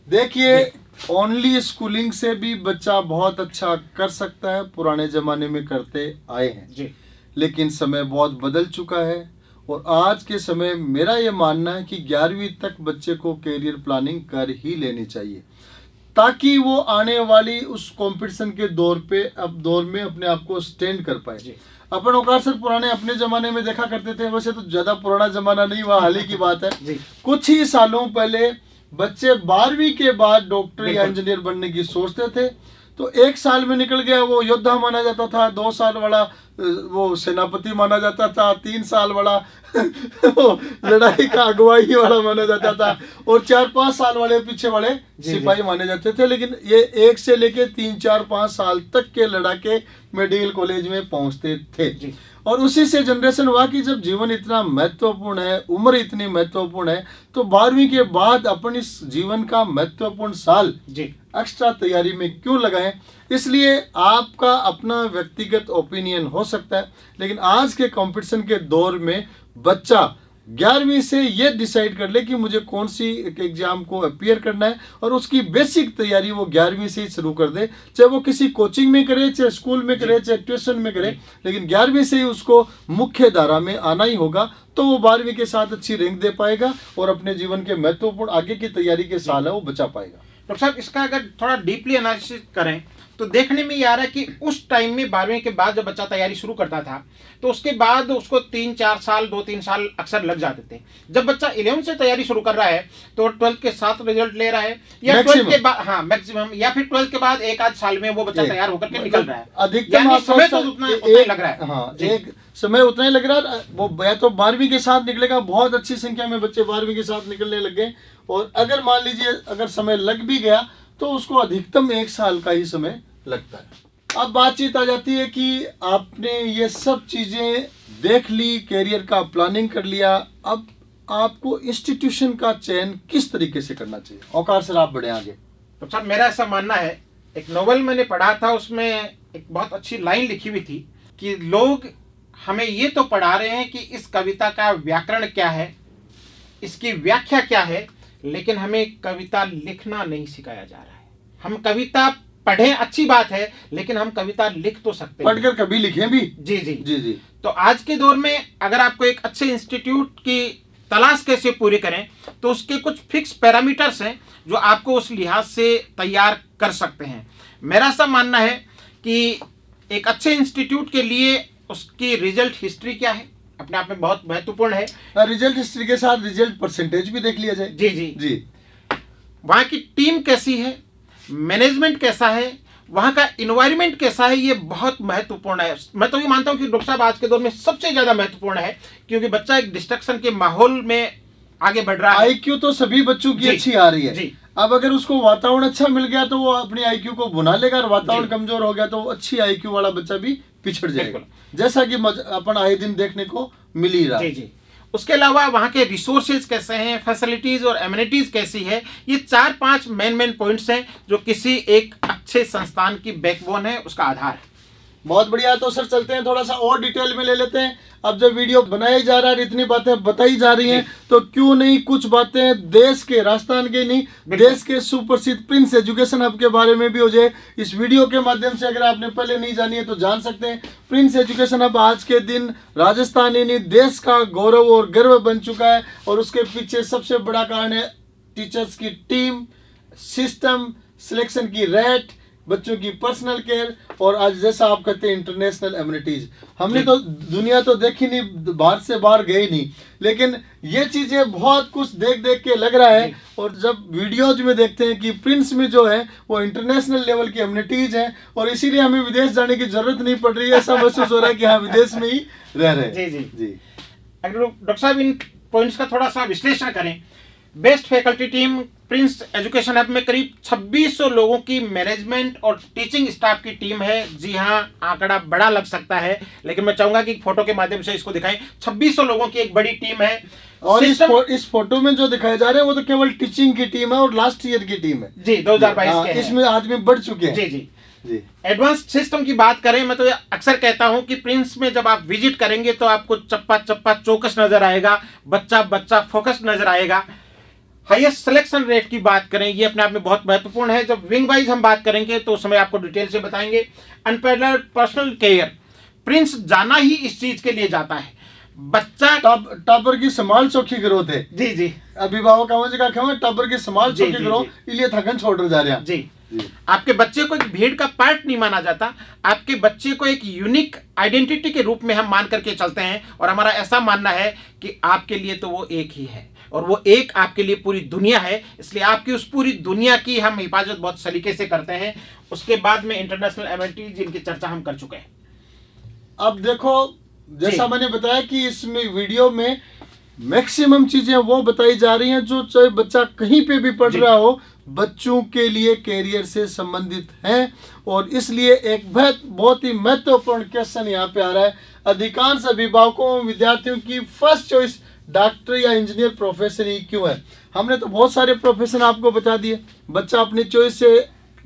देखिए, ओनली स्कूलिंग से भी बच्चा बहुत अच्छा कर सकता है, पुराने जमाने में करते आए हैं जी। लेकिन समय बहुत बदल चुका है, और आज के समय मेरा ये मानना है कि 11वीं तक बच्चे को कैरियर प्लानिंग कर ही लेनी चाहिए, ताकि वो आने वाली उस कंपटीशन के दौर में अपने आप को स्टैंड कर पाए। अपन औकार सर पुराने अपने जमाने में देखा करते थे, वैसे तो ज्यादा पुराना जमाना नहीं, वह हाल ही की बात है, कुछ ही सालों पहले बच्चे 12वीं के बाद डॉक्टर या इंजीनियर बनने की सोचते थे, तो 1 साल में निकल गया वो योद्धा माना जाता था, 2 साल वाला वो सेनापति माना जाता था, 3 साल वाला वो लड़ाई का अगुवाई वाला माना जाता था, और 4-5 साल वाले पीछे वाले सिपाही माने जाते थे। लेकिन ये 1 से लेके 3-4-5 साल तक के लड़ाके मेडिकल कॉलेज में पहुंचते थे, और उसी से जनरेशन हुआ कि जब जीवन इतना महत्वपूर्ण है, उम्र इतनी महत्वपूर्ण है, तो 12वीं के बाद अपन इस जीवन का महत्वपूर्ण साल एक्स्ट्रा तैयारी में क्यों लगाएं। इसलिए आपका अपना व्यक्तिगत ओपिनियन हो सकता है, लेकिन आज के कंपटीशन के दौर में बच्चा 11वीं से ये डिसाइड कर ले कि मुझे कौन सी एग्जाम को अपीयर करना है, और उसकी बेसिक तैयारी वो 11वीं से ही शुरू कर दे, चाहे वो किसी कोचिंग में करे, चाहे स्कूल में करे, चाहे ट्यूशन में करे, लेकिन 11वीं से ही उसको मुख्य धारा में आना ही होगा, तो वो 12वीं के साथ अच्छी रैंक दे पाएगा और अपने जीवन के महत्वपूर्ण आगे की तैयारी के साल है वो बचा पाएगा। डॉक्टर साहब, इसका अगर थोड़ा डीपली एनालिसिस करें तो देखने में ये आ रहा है कि उस टाइम में 12वीं के बाद जब बच्चा तैयारी शुरू करता था तो उसके बाद उसको 3-4 साल 2-3 साल अक्सर लग जाते थे। जब बच्चा 11th से तैयारी शुरू कर रहा है तो 12th के साथ रिजल्ट ले रहा है, या 12th के बाद, हाँ मैक्सिमम, या फिर 12th के बाद 1-8 साल में वो बच्चा तैयार होकर के निकल रहा है। अधिकतम समय तो उतना ही लग रहा है। हाँ, एक समय उतना ही लग रहा है। वो या तो 12वीं के साथ निकलेगा, बहुत अच्छी संख्या में बच्चे 12वीं के साथ निकलने लग गए, और अगर मान लीजिए अगर समय लग भी गया तो उसको अधिकतम 1 साल का ही समय लगता है। अब बातचीत आ जाती है कि आपने ये सब चीजें देख ली, कैरियर का प्लानिंग कर लिया, अब आपको इंस्टीट्यूशन का चयन किस तरीके से करना चाहिए? औकार सर आप बढ़े आगे। तो साहब, मेरा ऐसा मानना है, एक नोवेल मैंने पढ़ा था, उसमें एक बहुत अच्छी लाइन लिखी हुई थी कि लोग हमें ये तो पढ़ा रहे हैं कि इस कविता का व्याकरण क्या है, इसकी व्याख्या क्या है, लेकिन हमें कविता लिखना नहीं सिखाया जा रहा है। हम कविता पढ़ें अच्छी बात है, लेकिन हम कविता लिख तो सकते हैं, पढ़कर कभी लिखें भी। जी जी जी जी। तो आज के दौर में अगर आपको एक अच्छे इंस्टीट्यूट की तलाश कैसे पूरी करें, तो उसके कुछ फिक्स पैरामीटर्स हैं जो आपको उस लिहाज से तैयार कर सकते हैं। मेरा ऐसा मानना है कि एक अच्छे इंस्टीट्यूट के लिए उसकी रिजल्ट हिस्ट्री क्या है, अपने आप में बहुत महत्वपूर्ण है। रिजल्ट हिस्ट्री के साथ रिजल्ट परसेंटेज भी देख लिया जाए। जी जी जी। वहाँ की टीम कैसी है, मैनेजमेंट कैसा है, वहाँ का इन्वायरमेंट कैसा है, ये बहुत महत्वपूर्ण है। मैं तो ये मानता हूँ कि डॉक्टर साहब आज के दौर में सबसे ज़्यादा महत्वपूर्ण है, क्योंकि बच्चा एक डिस्ट्रक्शन के माहौल में आगे बढ़ रहा है। आईक्यू तो सभी बच्चों की अच्छी आ रही है, अब अगर उसको वातावरण अच्छा मिल गया तो वो अपनी आईक्यू को बुना लेगा, और वातावरण कमजोर हो गया तो अच्छी आईक्यू वाला बच्चा भी पिछड़ जाएगा, जैसा कि अपन आए दिन देखने को मिल ही रहा है। उसके अलावा वहाँ के रिसोर्सेज कैसे हैं, फैसिलिटीज और एमिनिटीज कैसी है, ये 4-5 मेन पॉइंट्स हैं जो किसी एक अच्छे संस्थान की बैकबोन है, उसका आधार है। बहुत बढ़िया। तो सर चलते हैं, थोड़ा सा और डिटेल में ले लेते हैं। अब जब वीडियो बनाया जा रहा है, इतनी बातें बताई जा रही हैं, तो क्यों नहीं कुछ बातें देश के, राजस्थान के नहीं, देश के सुप्रसिद्ध प्रिंस एजुकेशन हब के बारे में भी हो जाए। इस वीडियो के माध्यम से अगर आपने पहले नहीं जानी है तो जान सकते हैं। प्रिंस एजुकेशन हब आज के दिन राजस्थान ही नहीं, देश का गौरव और गर्व बन चुका है। और उसके पीछे सबसे बड़ा कारण है टीचर्स की टीम, सिस्टम, सिलेक्शन की रेट, बच्चों की पर्सनल केयर, और आज जैसा आप कहते हैं इंटरनेशनल एमिनिटीज। हमने तो दुनिया तो देखी नहीं, बाहर से बाहर गए नहीं, लेकिन ये चीजें बहुत कुछ देख देख के लग रहा है। और जब वीडियोज में देखते हैं कि प्रिंस में जो है वो इंटरनेशनल लेवल की एमिनिटीज है, और इसीलिए हमें विदेश जाने की जरूरत नहीं पड़ रही है। ऐसा महसूस हो रहा है कि हाँ विदेश में ही रह रहे हैं। जी जी जी। अगर डॉक्टर साहब इन पॉइंट्स का थोड़ा सा विश्लेषण करें, best faculty team Prince education hub में करीब 2600 लोगों की मैनेजमेंट और टीचिंग स्टाफ की टीम है। जी हाँ, आंकड़ा बड़ा लग सकता है, लेकिन मैं चाहूंगा कि फोटो के माध्यम से इसको दिखाएं। 2600 लोगों की एक बड़ी टीम है। और इस फोटो में जो दिखाए जा रहे हैं वो तो केवल टीचिंग की टीम है और लास्ट ईयर की टीम है जी, 2022 के। इसमें आदमी बढ़ चुके हैं। जी जी जी। एडवांस सिस्टम की बात करें, मैं तो अक्सर कहता हूं कि प्रिंस में जब आप विजिट करेंगे तो आपको चप्पा चप्पा चौकस नजर आएगा, बच्चा बच्चा फोकस नजर आएगा। हाईएस्ट सिलेक्शन रेट की बात करें, ये अपने आप में बहुत महत्वपूर्ण है। जब विंग वाइज हम बात करेंगे तो उस समय आपको डिटेल से बताएंगे। अनपैरेलल्ड पर्सनल केयर, प्रिंस जाना ही इस चीज के लिए जाता है। बच्चा टॉपर की संभाल चौकी ग्रोथ है। जी जी। अभिभावक का टॉपर की संभाल चौकी ग्रोथ, इसलिए थकन छोड़ जा रहे हैं। जी। आपके बच्चे को एक भीड़ का पार्ट नहीं माना जाता, आपके बच्चे को एक यूनिक आइडेंटिटी के रूप में हम मान करके चलते हैं। और हमारा ऐसा मानना है कि आपके लिए तो वो एक ही है, और वो एक आपके लिए पूरी दुनिया है। इसलिए आपकी उस पूरी दुनिया की हम हिफाजत बहुत सलीके से करते हैं। उसके बाद में इंटरनेशनल एमिनिटीज जिनकी चर्चा हम कर चुके हैं। अब देखो, जैसा मैंने बताया कि इसमें वीडियो में मैक्सिमम चीजें वो बताई जा रही हैं जो चाहे बच्चा कहीं पे भी पढ़ रहा हो, बच्चों के लिए कैरियर से संबंधित हैं। और इसलिए एक बहुत ही महत्वपूर्ण क्वेश्चन यहाँ पे आ रहा है। अधिकांश अभिभावकों विद्यार्थियों की फर्स्ट चॉइस डॉक्टर या इंजीनियर प्रोफेशन ही क्यों है? हमने तो बहुत सारे प्रोफेशन आपको बता दिए, बच्चा अपनी चॉइस से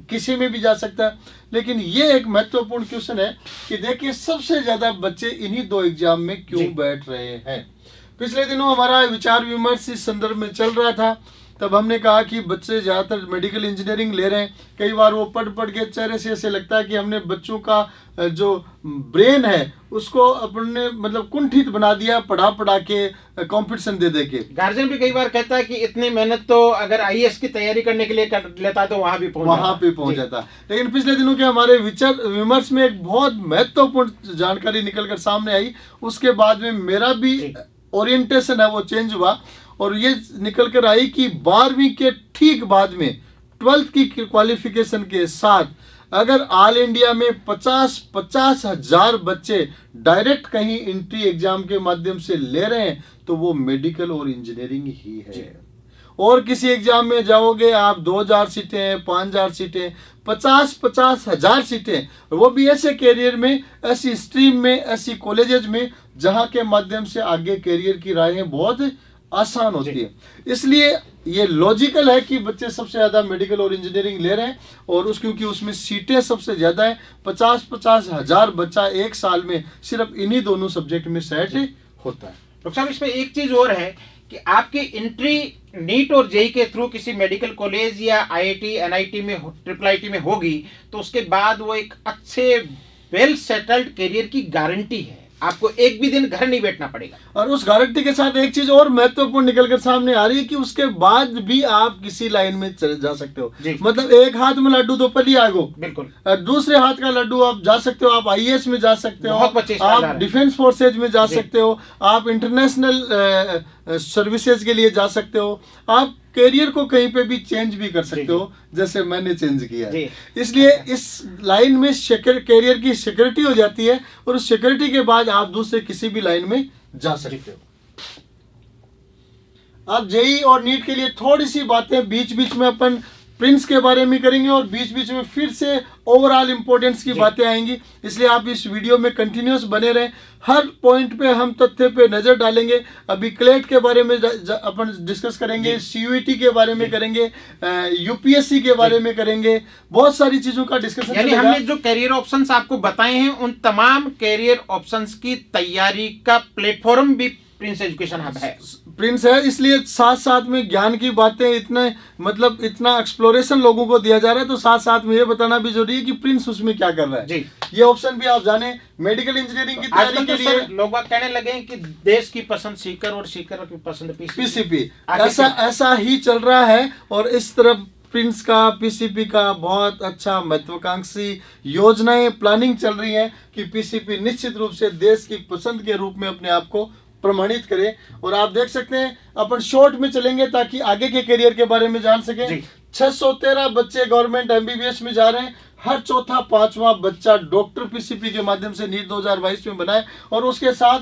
किसी में भी जा सकता है। लेकिन ये एक महत्वपूर्ण क्वेश्चन है कि देखिए सबसे ज्यादा बच्चे इन्हीं दो एग्जाम में क्यों बैठ रहे हैं। पिछले दिनों हमारा विचार विमर्श इस संदर्भ में चल रहा था, तब हमने कहा कि बच्चे ज़्यादातर मेडिकल इंजीनियरिंग ले रहे हैं। कई बार वो पढ़ के चेहरे से ऐसे लगता है कि हमने बच्चों का जो ब्रेन है उसको अपने मतलब कुंठित बना दिया, पढ़ा के कंपटीशन दे के। गार्जियन भी कई बार कहता है कि इतनी मेहनत तो अगर आईएएस की तैयारी करने के लिए कर लेता तो वहां पे पहुंच जाता। लेकिन पिछले दिनों के हमारे विचार विमर्श में एक बहुत महत्वपूर्ण जानकारी निकल कर सामने आई। उसके बाद में मेरा भी ओरिएंटेशन है वो चेंज हुआ, और ये निकल कर आई कि 12वीं के ठीक बाद में 12th की क्वालिफिकेशन के साथ अगर ऑल इंडिया में 50 हजार बच्चे डायरेक्ट कहीं एंट्री एग्जाम के माध्यम से ले रहे हैं तो वो मेडिकल और इंजीनियरिंग ही है। और किसी एग्जाम में जाओगे आप 2000 सीटें, 5000 सीटें, 50 हजार सीटें, वो भी ऐसे कैरियर में, ऐसी स्ट्रीम में, ऐसी कॉलेजेस में जहां के माध्यम से आगे कैरियर की राहें बहुत आसान होती है। इसलिए ये लॉजिकल है कि बच्चे सबसे ज्यादा मेडिकल और इंजीनियरिंग ले रहे हैं, और क्योंकि उसमें सीटें सबसे ज्यादा है। 50 हजार बच्चा एक साल में सिर्फ इन्हीं दोनों सब्जेक्ट में सेट होता है। डॉक्टर साहब, इसमें एक चीज और है कि आपकी एंट्री नीट और जेई के थ्रू किसी मेडिकल कॉलेज या आईआईटी एनआईटी में ट्रिपल आईटी में होगी तो उसके बाद वो एक अच्छे वेल सेटल्ड करियर की गारंटी है। आपको एक भी दिन घर नहीं बैठना पड़ेगा। और उस गारंटी के साथ एक चीज और महत्वपूर्ण निकलकर सामने आ रही है कि उसके बाद भी आप किसी लाइन में चले जा सकते हो। मतलब एक हाथ में लड्डू तो पली आगो, बिल्कुल, दूसरे हाथ का लड्डू आप जा सकते हो। आप आईएएस में जा सकते हो, आप डिफेंस फोर्सेज में जा सकते हो, आप इंटरनेशनल सर्विसेज के लिए जा सकते हो, आप कैरियर को कहीं पे भी चेंज भी कर सकते हो, जैसे मैंने चेंज किया है। इसलिए इस लाइन में कैरियर की सिक्योरिटी हो जाती है, और उस सिक्योरिटी के बाद आप दूसरे किसी भी लाइन में जा सकते हो। अब जेई और नीट के लिए थोड़ी सी बातें बीच बीच में अपन प्रिंस के बारे में करेंगे और बीच बीच में फिर से ओवरऑल इंपॉर्टेंस की बातें आएंगी। इसलिए आप इस वीडियो में कंटिन्यूस बने रहें, हर पॉइंट पे हम तथ्य पे नजर डालेंगे। अभी क्लेट के बारे में अपन डिस्कस करेंगे, सीयूईटी के बारे में करेंगे, यूपीएससी के बारे में करेंगे, बहुत सारी चीजों का डिस्कशन। यानी हमने जो कैरियर ऑप्शंस आपको बताए हैं उन तमाम कैरियर ऑप्शंस की तैयारी का प्लेटफॉर्म भी प्रिंस एजुकेशन हब है। प्रिंस है, इसलिए साथ साथ में ज्ञान की बातें इतने मतलब इतना एक्सप्लोरेशन लोगों को दिया जा रहा है, तो साथ साथ में ये बताना भी जरूरी है कि प्रिंस उसमें क्या कर रहा है। जी, ये ऑप्शन भी आप जाने। मेडिकल इंजीनियरिंग की तैयारी के लिए लोग कहने लगे कि देश की पसंद सीकर और सीकर की पसंद पीसीपी, ऐसा ही चल रहा है। और इस तरफ प्रिंस का, पीसीपी का बहुत अच्छा महत्वाकांक्षी योजनाएं प्लानिंग चल रही है कि पीसीपी निश्चित रूप से देश की पसंद के रूप में अपने आप को प्रमाणित करे। और आप देख सकते हैं अपन शॉर्ट में चलेंगे ताकि आगे के करियर के बारे में जान सकें। 613 बच्चे गवर्नमेंट एमबीबीएस में जा रहे हैं, हर चौथा पांचवा बच्चा डॉक्टर पीसीपी के माध्यम से नीट 2022 में बनाए। और उसके साथ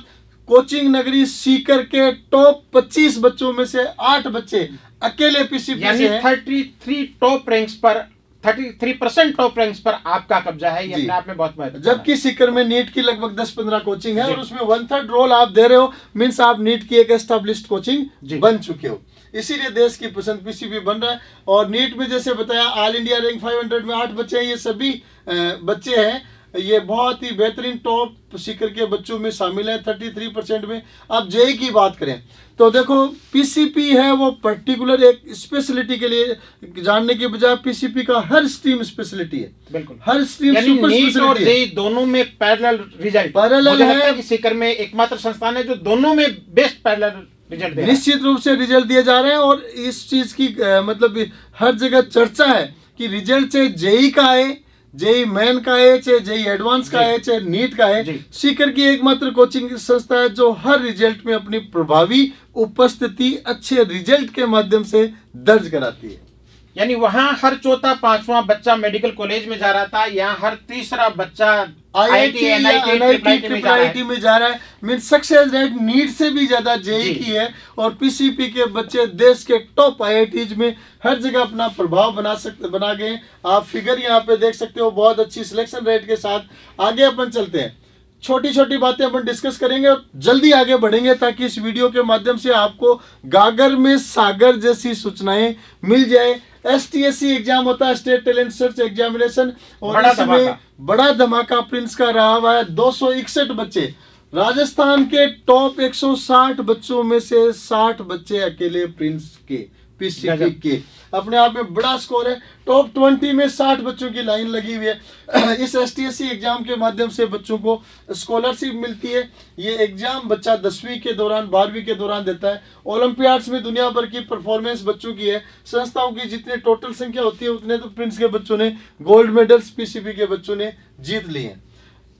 कोचिंग नगरी सीकर के टॉप 25 बच्चों में से 8 बच्चे अकेले पीसीपी से हैं। 33 टॉप रैंक्स पर 33% टॉप रैंक्स पर आपका कब्जा है, ये अपने आप में बहुत महत्वपूर्ण। जबकि सीकर में नीट की लगभग 10-15 कोचिंग है और उसमें 1/3 रोल आप दे रहे हो, मींस आप नीट की एक एस्टैब्लिश्ड कोचिंग बन चुके हो। इसीलिए देश की पसंद पीसीपी बन रहा है। और नीट में जैसे बताया ऑल इंडिया रैंक 500 में 8 बच्चे हैं, ये सभी बच्चे हैं, ये बहुत ही बेहतरीन टॉप सीकर के बच्चों में शामिल है 33% में। अब जेई की बात करें तो देखो पीसीपी है वो पर्टिकुलर एक स्पेशलिटी के लिए जानने के बजाय पीसीपी का हर स्ट्रीम स्पेशलिटी है। बिल्कुल, हर स्ट्रीम सुपर स्पेशलिटी है। दोनों में पैरेलल रिजल्ट है कि सीकर में एकमात्र संस्थान है जो दोनों में बेस्ट पैरेलल रिजल्ट दे रहा है। निश्चित रूप से रिजल्ट दिए जा रहे हैं और इस चीज की मतलब हर जगह चर्चा है कि रिजल्ट चाहे जेई का आए, जेई मेन का है, चाहे जेई एडवांस का है, चाहे नीट का है, सीकर की एकमात्र कोचिंग संस्था है जो हर रिजल्ट में अपनी प्रभावी उपस्थिति अच्छे रिजल्ट के माध्यम से दर्ज कराती है। यानी वहां हर चौथा पांचवा बच्चा मेडिकल कॉलेज में जा रहा था, यहाँ हर तीसरा बच्चा आईआईटी एनआईटी में जा रहा है। मीन सक्सेस रेट नीट से भी ज्यादा जेई की है। और पीसीपी के बच्चे देश के टॉप आईआईटीज में हर जगह अपना प्रभाव बना गए। आप फिगर यहाँ पे देख सकते हो, बहुत अच्छी सिलेक्शन रेट के साथ। आगे अपन चलते हैं, छोटी छोटी बातें अपन डिस्कस करेंगे और जल्दी आगे बढ़ेंगे ताकि इस वीडियो के माध्यम से आपको गागर में सागर जैसी सूचनाएं मिल जाए। एसटीएससी एग्जाम होता है, स्टेट टैलेंट सर्च एग्जामिनेशन, और इसमें बड़ा धमाका प्रिंस का रहा हुआ है। 261 बच्चे, राजस्थान के टॉप 160 बच्चों में से 60 बच्चे अकेले प्रिंस के पीसीपी के, अपने आप में बड़ा स्कोर है। टॉप 20 में 60 बच्चों की लाइन लगी हुई है। इस एसटीएससी एग्जाम के माध्यम से बच्चों को स्कॉलरशिप मिलती है। ये एग्जाम बच्चा 10वीं के दौरान 12वीं के दौरान देता है। ओलंपियाड्स में दुनिया भर की परफॉर्मेंस बच्चों की है। संस्थाओं की जितनी टोटल संख्या होती है उतने तो प्रिंस के बच्चों ने गोल्ड मेडल्स पीसीपी के बच्चों ने जीत लिए हैं।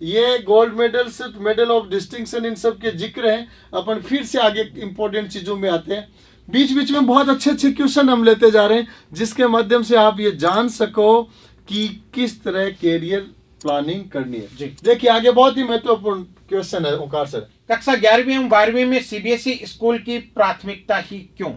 ये gold medals, medal of distinction, इन सब के जिक्र हैं। अपन फिर से आगे इंपॉर्टेंट चीजों में आते हैं। बीच बीच में बहुत अच्छे अच्छे क्वेश्चन हम लेते जा रहे हैं जिसके माध्यम से आप ये जान सको कि किस तरह कैरियर प्लानिंग करनी है। जी देखिए, आगे बहुत ही महत्वपूर्ण क्वेश्चन है ओंकार सर। कक्षा 11वीं एवं 12वीं में सीबीएसई स्कूल की प्राथमिकता ही क्यों?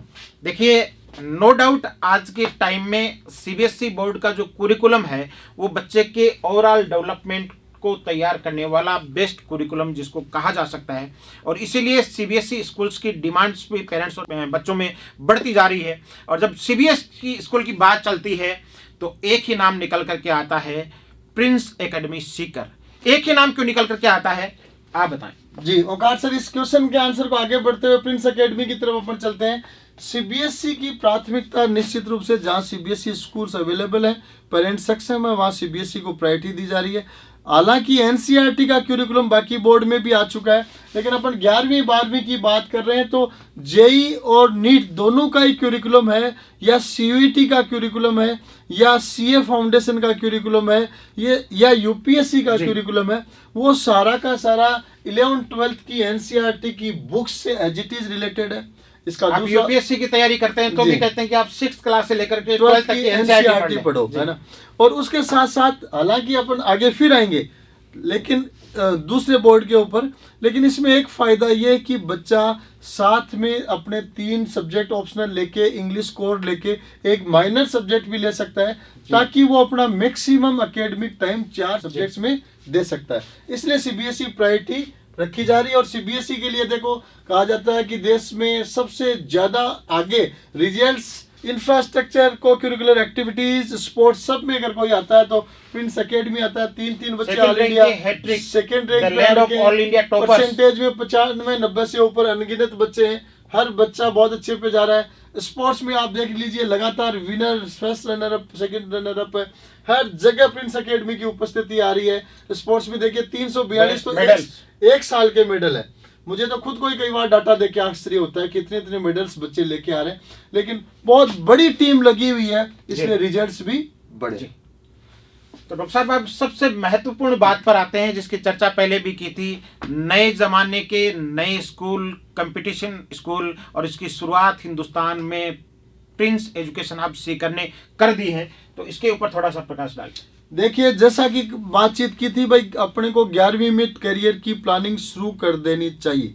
देखिए, नो डाउट आज के टाइम में सीबीएसई बोर्ड का जो कुरिकुलम है वो बच्चे के ओवरऑल डेवलपमेंट को तैयार करने वाला बेस्ट कुरिकुलम जिसको कहा जा सकता है। और इसीलिए सीबीएसई स्कूल्स की डिमांड्स भी पेरेंट्स और बच्चों में बढ़ती जा रही है। और जब सीबीएसई स्कूल की बात चलती है तो एक ही नाम निकल करके आता है, प्रिंस एकेडमी सीकर। एक ही नाम क्यों निकल करके आता है, आप बताएं। जी ओंकार सर, इस क्वेश्चन के आंसर को आगे बढ़ते हुए प्रिंस एकेडमी की तरफ अपन चलते हैं। सीबीएसई की प्राथमिकता निश्चित रूप से जहां सीबीएसई स्कूल्स अवेलेबल है, पेरेंट्स सक्षम है, वहां सीबीएसई को प्रायोरिटी दी जा रही है। हालांकि एनसीईआरटी का क्यूरिकुलम बाकी बोर्ड में भी आ चुका है, लेकिन अपन 11वीं 12वीं की बात कर रहे हैं तो जेई और नीट दोनों का ही क्यूरिकुलम है, या सीयूईटी का क्यूरिकुलम है, या सीए फाउंडेशन का क्यूरिकुलम है, ये या यूपीएससी का क्यूरिकुलम है, वो सारा का सारा 11th-12th की एनसीईआरटी की बुक्स से एज इट इज रिलेटेड है। इसका आप यूपीएससी की तैयारी करते हैं तो भी कहते हैं कि आप 6th क्लास से लेकर के 12th तक की एनसीईआरटी पढ़ो, है ना। और उसके साथ साथ हालांकि अपन आगे फिर आएंगे, लेकिन दूसरे बोर्ड के ऊपर। लेकिन इसमें एक फ़ायदा ये है कि बच्चा साथ में अपने 3 सब्जेक्ट ऑप्शनल लेके, इंग्लिश कोर लेके एक माइनर सब्जेक्ट भी ले सकता है, ताकि वो अपना मैक्सिमम एकेडमिक टाइम 4 सब्जेक्ट्स में दे सकता है। इसलिए सीबीएसई प्रायोरिटी रखी जा रही है। और सीबीएसई के लिए देखो कहा जाता है कि देश में सबसे ज़्यादा आगे रिजल्ट्स, इंफ्रास्ट्रक्चर, को करिकुलर एक्टिविटीज, स्पोर्ट्स सब में अगर कोई आता है तो प्रिंस एकेडमी आता है। 3 बच्चे all India second rank all India toppers, percentage में 95-90 से ऊपर अनगिनत बच्चे हैं। हर बच्चा बहुत अच्छे पे जा रहा है। स्पोर्ट्स में आप देख लीजिए लगातार winner, first runner up, second runner up है। हर जगह प्रिंस एकेडमी की उपस्थिति आ रही है। स्पोर्ट्स में देखिए 342 तो एक साल के मेडल है। मुझे तो खुद को ही कई बार डाटा देख के आश्चर्य होता है कि इतने मेडल्स बच्चे लेके आ रहे हैं। लेकिन बहुत बड़ी टीम लगी हुई है, इसलिए रिजल्ट्स भी बड़े। तो डॉक्टर साहब आप सबसे महत्वपूर्ण बात पर आते हैं, जिसकी चर्चा पहले भी की थी। नए जमाने के नए स्कूल, कंपटीशन स्कूल, और इसकी शुरुआत हिंदुस्तान में प्रिंस एजुकेशन हब सीकर ने कर दी है। तो इसके ऊपर थोड़ा सा प्रकाश डालिए। देखिए, जैसा कि बातचीत की थी भाई, अपने को 11वीं में करियर की प्लानिंग शुरू कर देनी चाहिए।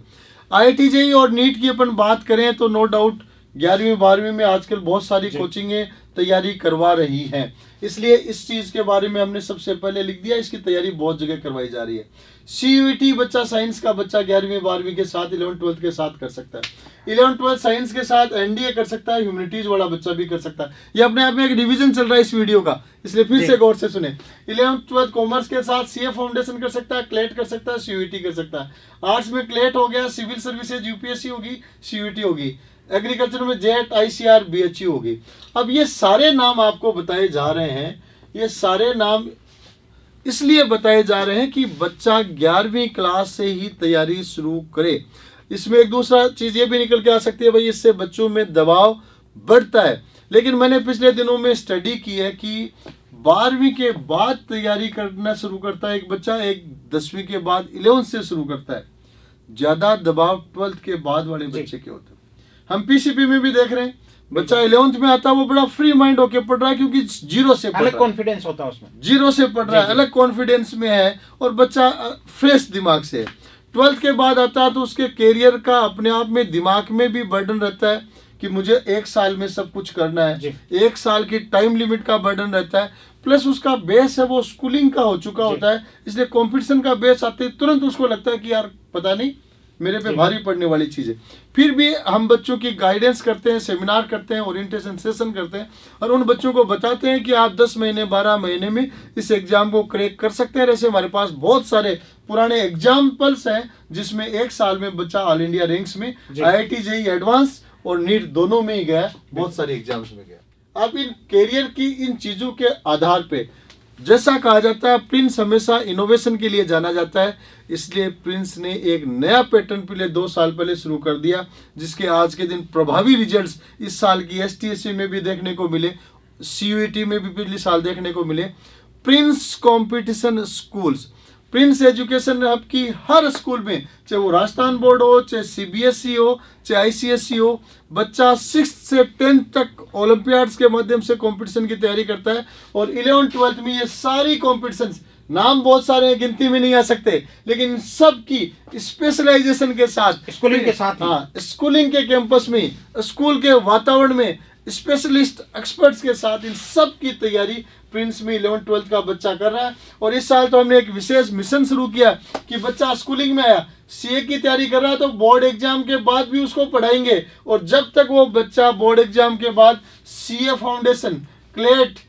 IIT JEE और नीट की अपन बात करें तो नो डाउट 11वीं 12वीं में आजकल बहुत सारी कोचिंगें तैयारी करवा रही हैं। इसलिए इस चीज़ के बारे में हमने सबसे पहले लिख दिया, इसकी तैयारी बहुत जगह करवाई जा रही है। CUET बच्चा, साइंस का बच्चा 11वीं 12वीं के साथ 11th 12th के साथ कर सकता है। 11th 12th साइंस के साथ NDA कर सकता है, ह्यूमैनिटीज वाला बच्चा भी कर सकता है। ये अपने आप में एक रिवीजन चल रहा है इस वीडियो का, इसलिए फिर से गौर से सुने। 11th 12th कॉमर्स के साथ CA फाउंडेशन कर सकता है, क्लेट कर सकता है, CUET कर सकता है। आर्ट्स में क्लेट हो गया, सिविल सर्विसेज UPSC होगी, CUET होगी। एग्रीकल्चर में JET, ICR, BHE होगी। अब ये सारे नाम आपको बताए जा रहे हैं, ये सारे नाम इसलिए बताए जा रहे हैं कि बच्चा 11वीं क्लास से ही तैयारी शुरू करे। इसमें एक दूसरा चीज़ ये भी निकल के आ सकती है भाई, इससे बच्चों में दबाव बढ़ता है। लेकिन मैंने पिछले दिनों में स्टडी की है कि 12वीं के बाद तैयारी करना शुरू करता है एक बच्चा, एक 10वीं के बाद 11th से शुरू करता है। ज़्यादा दबाव 12th के बाद वाले बच्चे के होते हैं। हम PCP में भी देख रहे हैं, बच्चा 11th में आता है, वो बड़ा फ्री माइंड होके पढ़ रहा है, क्योंकि जीरो से पढ़ अलग कॉन्फिडेंस होता है उसमें, जीरो से पढ़ रहा है, अलग कॉन्फिडेंस में है और बच्चा फ्रेश दिमाग से है। 12th के बाद आता है तो उसके कैरियर का अपने आप में दिमाग में भी बर्डन रहता है कि मुझे 1 साल में सब कुछ करना है। 1 साल की टाइम लिमिट का बर्डन रहता है, प्लस उसका बेस है वो स्कूलिंग का हो चुका होता है। इसलिए कंपटीशन का बेस आते ही तुरंत उसको लगता है कि यार पता नहीं मेरे पे भारी पड़ने वाली चीज़ है। फिर भी हम बच्चों की गाइडेंस करते हैं, सेमिनार करते हैं, ओरिएंटेशन सेशन करते हैं और उन बच्चों को बताते हैं कि आप 10 महीने 12 महीने में इस एग्ज़ाम को क्रैक कर सकते हैं। ऐसे हमारे पास बहुत सारे पुराने एग्जाम्पल्स हैं जिसमें 1 साल में बच्चा ऑल इंडिया रैंक्स में IIT JEE एडवांस और नीट दोनों में ही गया, बहुत सारे एग्जाम्स में गया। अब इन कैरियर की इन चीज़ों के आधार पे, जैसा कहा जाता है प्रिंस हमेशा इनोवेशन के लिए जाना जाता है, इसलिए प्रिंस ने एक नया पैटर्न पहले 2 साल पहले शुरू कर दिया, जिसके आज के दिन प्रभावी रिजल्ट्स इस साल की STSC में भी देखने को मिले, CUET में भी पिछले साल देखने को मिले। Prince competition schools, Prince education hub की हर स्कूल में, चाहे वो राजस्थान बोर्ड हो, चाहे CBSE हो, चाहे ICSE हो, बच्चा 6th से 10th तक ओलंपियाड्स के माध्यम से कंपटीशन की तैयारी करता है। और 11th 12th में ये सारी कॉम्पिटिशन्स, नाम बहुत सारे हैं, गिनती में नहीं आ सकते, लेकिन सब की स्पेशलाइजेशन के साथ, स्कूलिंग के साथ, हाँ, स्कूलिंग के कैंपस में, स्कूल के वातावरण में, स्पेशलिस्ट एक्सपर्ट्स के साथ इन सब की तैयारी प्रिंस में 11th 12th का बच्चा कर रहा है। और इस साल तो हमने एक विशेष मिशन शुरू किया कि बच्चा स्कूलिंग में आया, CA की तैयारी कर रहा है, तो बोर्ड एग्जाम के बाद भी उसको पढ़ाएंगे। और जब तक वो बच्चा बोर्ड एग्जाम के बाद CA foundation, CLAT,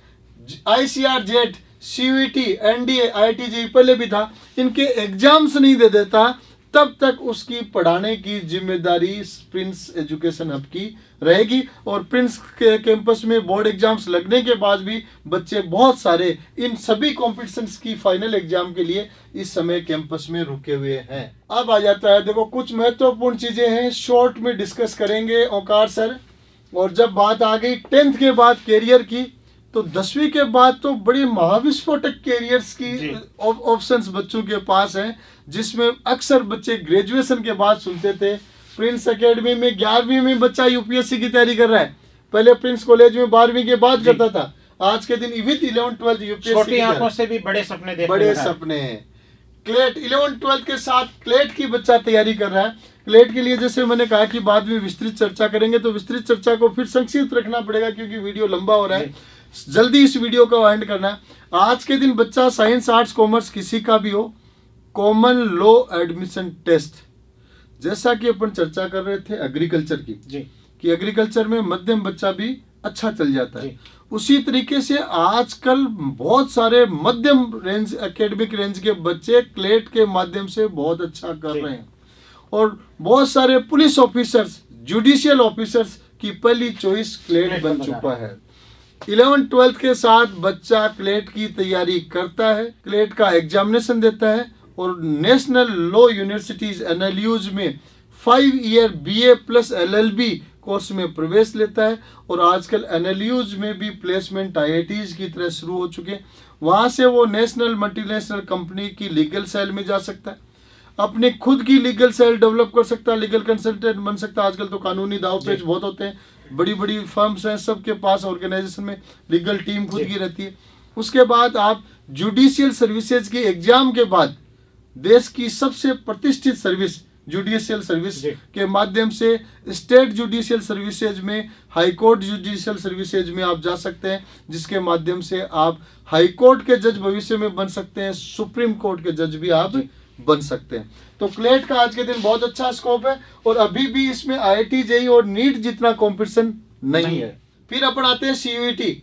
ICR, JET, CUET, NDA, IIT JEE पहले भी था, इनके एग्जाम्स नहीं दे देता, तब तक उसकी पढ़ाने की जिम्मेदारी प्रिंस एजुकेशन हब की रहेगी। और प्रिंस के कैंपस में बोर्ड एग्जाम्स लगने के बाद भी बच्चे बहुत सारे इन सभी कॉम्पिटिशन्स की फाइनल एग्जाम के लिए इस समय कैंपस में रुके हुए हैं। अब आ जाता है, देखो कुछ महत्वपूर्ण चीजें हैं, शॉर्ट में डिस्कस करेंगे ओंकार सर। और जब बात आ गई 10th के बाद कैरियर की, तो 10वीं के बाद तो बड़ी महाविस्फोटक कैरियर्स की ऑप्शंस बच्चों के पास हैं, जिसमें अक्सर बच्चे ग्रेजुएशन के बाद सुनते थे प्रिंस एकेडमी में 11वीं में बच्चा UPSC की तैयारी कर रहा है। पहले प्रिंस कॉलेज में 12वीं के बाद करता था, आज के दिन विद 11th 12th UPSC, छोटी आंखों से भी बड़े सपने देखने, बड़े सपने हैं। क्लेट 11th-12th के साथ क्लेट की बच्चा तैयारी कर रहा है। क्लेट के लिए जैसे मैंने कहा कि बाद में विस्तृत चर्चा करेंगे, तो विस्तृत चर्चा को फिर संक्षिप्त रखना पड़ेगा क्योंकि वीडियो लंबा हो रहा है। जल्दी इस वीडियो को एंड करना है। आज के दिन बच्चा साइंस, आर्ट्स, कॉमर्स किसी का भी हो, कॉमन लॉ एडमिशन टेस्ट, जैसा कि अपन चर्चा कर रहे थे एग्रीकल्चर की कि एग्रीकल्चर में मध्यम बच्चा भी अच्छा चल जाता है, उसी तरीके से आजकल बहुत सारे मध्यम रेंज एकेडमिक रेंज के बच्चे क्लेट के माध्यम से बहुत अच्छा कर रहे हैं और बहुत सारे पुलिस ऑफिसर्स, जुडिशियल ऑफिसर्स की पहली चॉइस क्लेट बन चुका है। 11th-12th के साथ बच्चा क्लेट की तैयारी करता है, क्लेट का एग्जामिनेशन देता है और नेशनल लॉ यूनिवर्सिटीज NLUs में 5 year BA plus LLB course में प्रवेश लेता है और आजकल NLUs में भी प्लेसमेंट IITs की तरह शुरू हो चुके हैं। वहाँ से वो नेशनल मल्टीनेशनल कंपनी की लीगल सेल में जा सकता है, अपनी खुद की लीगल सेल डेवलप कर सकता है, लीगल कंसल्टेंट बन सकता है। आजकल तो कानूनी दाव पेच बहुत होते हैं, बड़ी बड़ी फर्म्स हैं, सबके पास ऑर्गेनाइजेशन में लीगल टीम खुद की रहती है। उसके बाद आप जुडिशियल सर्विसेज के एग्जाम के बाद देश की सबसे प्रतिष्ठित सर्विस जुडिशियल सर्विस के माध्यम से स्टेट जुडिशियल सर्विसेज में, हाई कोर्ट जुडिशियल सर्विसेज में आप जा सकते हैं, जिसके माध्यम से आप हाई कोर्ट के जज भविष्य में बन सकते हैं, सुप्रीम कोर्ट के जज भी आप बन सकते हैं। तो क्लेट का आज के दिन बहुत अच्छा स्कोप है और अभी भी इसमें IIT JEE और नीट जितना कंपटीशन नहीं है। फिर अपन आते हैं CUET।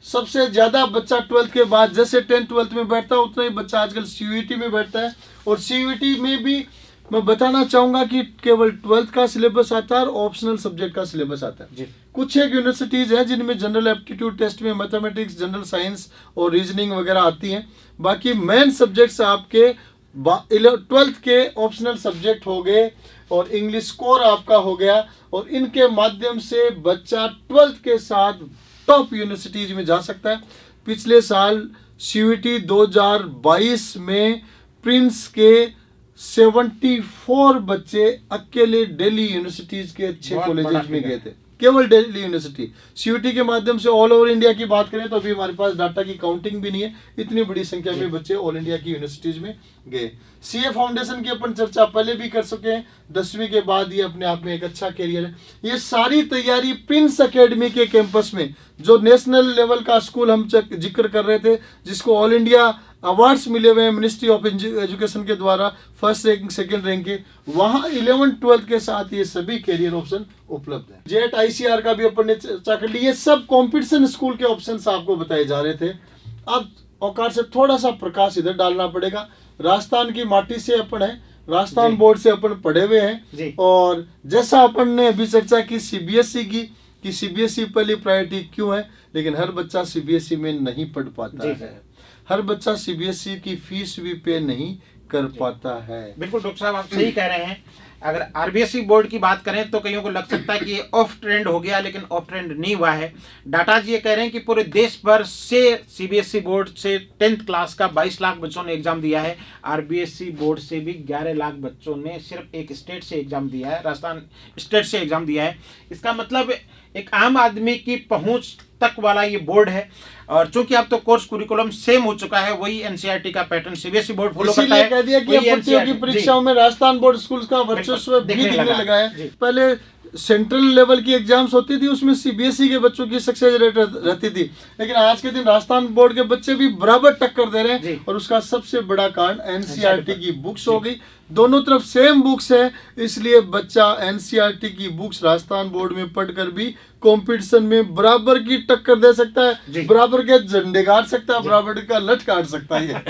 सबसे ज्यादा बच्चा 12th के बाद, जैसे 10th-12th में बैठता है उतना ही बच्चा आजकल CUET में बैठता है और CUET में भी मैं बताना चाहूंगा कि केवल 12th का सिलेबस आता है और ऑप्शनल सब्जेक्ट का सिलेबस आता है। कुछ एक यूनिवर्सिटीज है जिनमें जनरल एप्टीट्यूड टेस्ट में मैथमेटिक्स, जनरल साइंस और रीजनिंग वगैरह आती हैं। बाकी मेन सब्जेक्ट्स आपके 12th के ऑप्शनल सब्जेक्ट हो गए और इंग्लिश कोर आपका हो गया और इनके माध्यम से बच्चा 12th के साथ टॉप यूनिवर्सिटीज में जा सकता है। पिछले साल CUET 2022 में प्रिंस के 74 बच्चे अकेले दिल्ली यूनिवर्सिटीज के अच्छे कॉलेजेस में गए थे, केवल दिल्ली यूनिवर्सिटी। CUET के माध्यम से ऑल ओवर इंडिया की बात करें तो अभी हमारे पास डाटा की काउंटिंग भी नहीं है, इतनी बड़ी संख्या में बच्चे ऑल इंडिया की यूनिवर्सिटीज में गए। CA फाउंडेशन की अपन चर्चा पहले भी कर चुके हैं, 10वीं के बाद ये अपने आप में एक अच्छा करियर है। ये सारी तैयारी प्रिंस एकेडमी के कैंपस में, जो नेशनल लेवल का स्कूल हम जिक्र कर रहे थे, जिसको ऑल इंडिया अवार्ड्स मिले हुए हैं मिनिस्ट्री ऑफ एजुकेशन के द्वारा, फर्स्ट रैंक, सेकंड रैंक के, वहाँ 11th-12th के साथ ये सभी करियर ऑप्शन उपलब्ध है। जेट ICR का भी अपन ने चर्चा कर ली। ये सब कंपटीशन स्कूल के ऑप्शंस आपको बताए जा रहे थे। अब औकात से थोड़ा सा प्रकाश इधर डालना पड़ेगा। राजस्थान की माटी से अपन है, राजस्थान बोर्ड से अपन पढ़े हुए हैं और जैसा अपन ने अभी चर्चा की CBSE की कि CBSE पहली प्रायोरिटी क्यों है, लेकिन हर बच्चा CBSE में नहीं पढ़ पाता है, हर बच्चा CBSE की फीस भी पे नहीं कर पाता है। बिल्कुल डॉक्टर साहब, आप सही कह रहे हैं। अगर RBSE बोर्ड की बात करें तो कईयों को लग सकता है कि ये ऑफ ट्रेंड हो गया, लेकिन ऑफ ट्रेंड नहीं हुआ है। डाटा जी ये कह रहे हैं कि पूरे देश भर से CBSE बोर्ड से 10th क्लास का 22 लाख बच्चों ने एग्जाम दिया है। RBSE बोर्ड से भी 11 लाख बच्चों ने सिर्फ एक स्टेट से एग्जाम दिया है, राजस्थान स्टेट से एग्जाम दिया है। इसका मतलब एक आम आदमी की पहुंच तक वाला ये बोर्ड है और चूंकि अब तो कोर्स कुरिकुलम सेम हो चुका है, वही NCERT का पैटर्न CBSE बोर्ड फॉलो करता है। कह दिया कि प्रतियोगी परीक्षाओं में राजस्थान बोर्ड स्कूल का वर्चस्व भी दिखने लगा है। पहले सेंट्रल लेवल की एग्जाम्स होती थी, उसमें CBSE के बच्चों की सक्सेस रेट रहती थी, लेकिन आज के दिन राजस्थान बोर्ड के बच्चे भी बराबर टक्कर दे रहे हैं और उसका सबसे बड़ा कारण NCERT की बुक्स हो गई। दोनों तरफ सेम बुक्स है, इसलिए बच्चा NCERT की बुक्स राजस्थान बोर्ड में पढ़कर भी कंपटीशन में बराबर की टक्कर दे सकता है, बराबर के झंडे गाड़ सकता है, बराबर का लठ काट सकता है।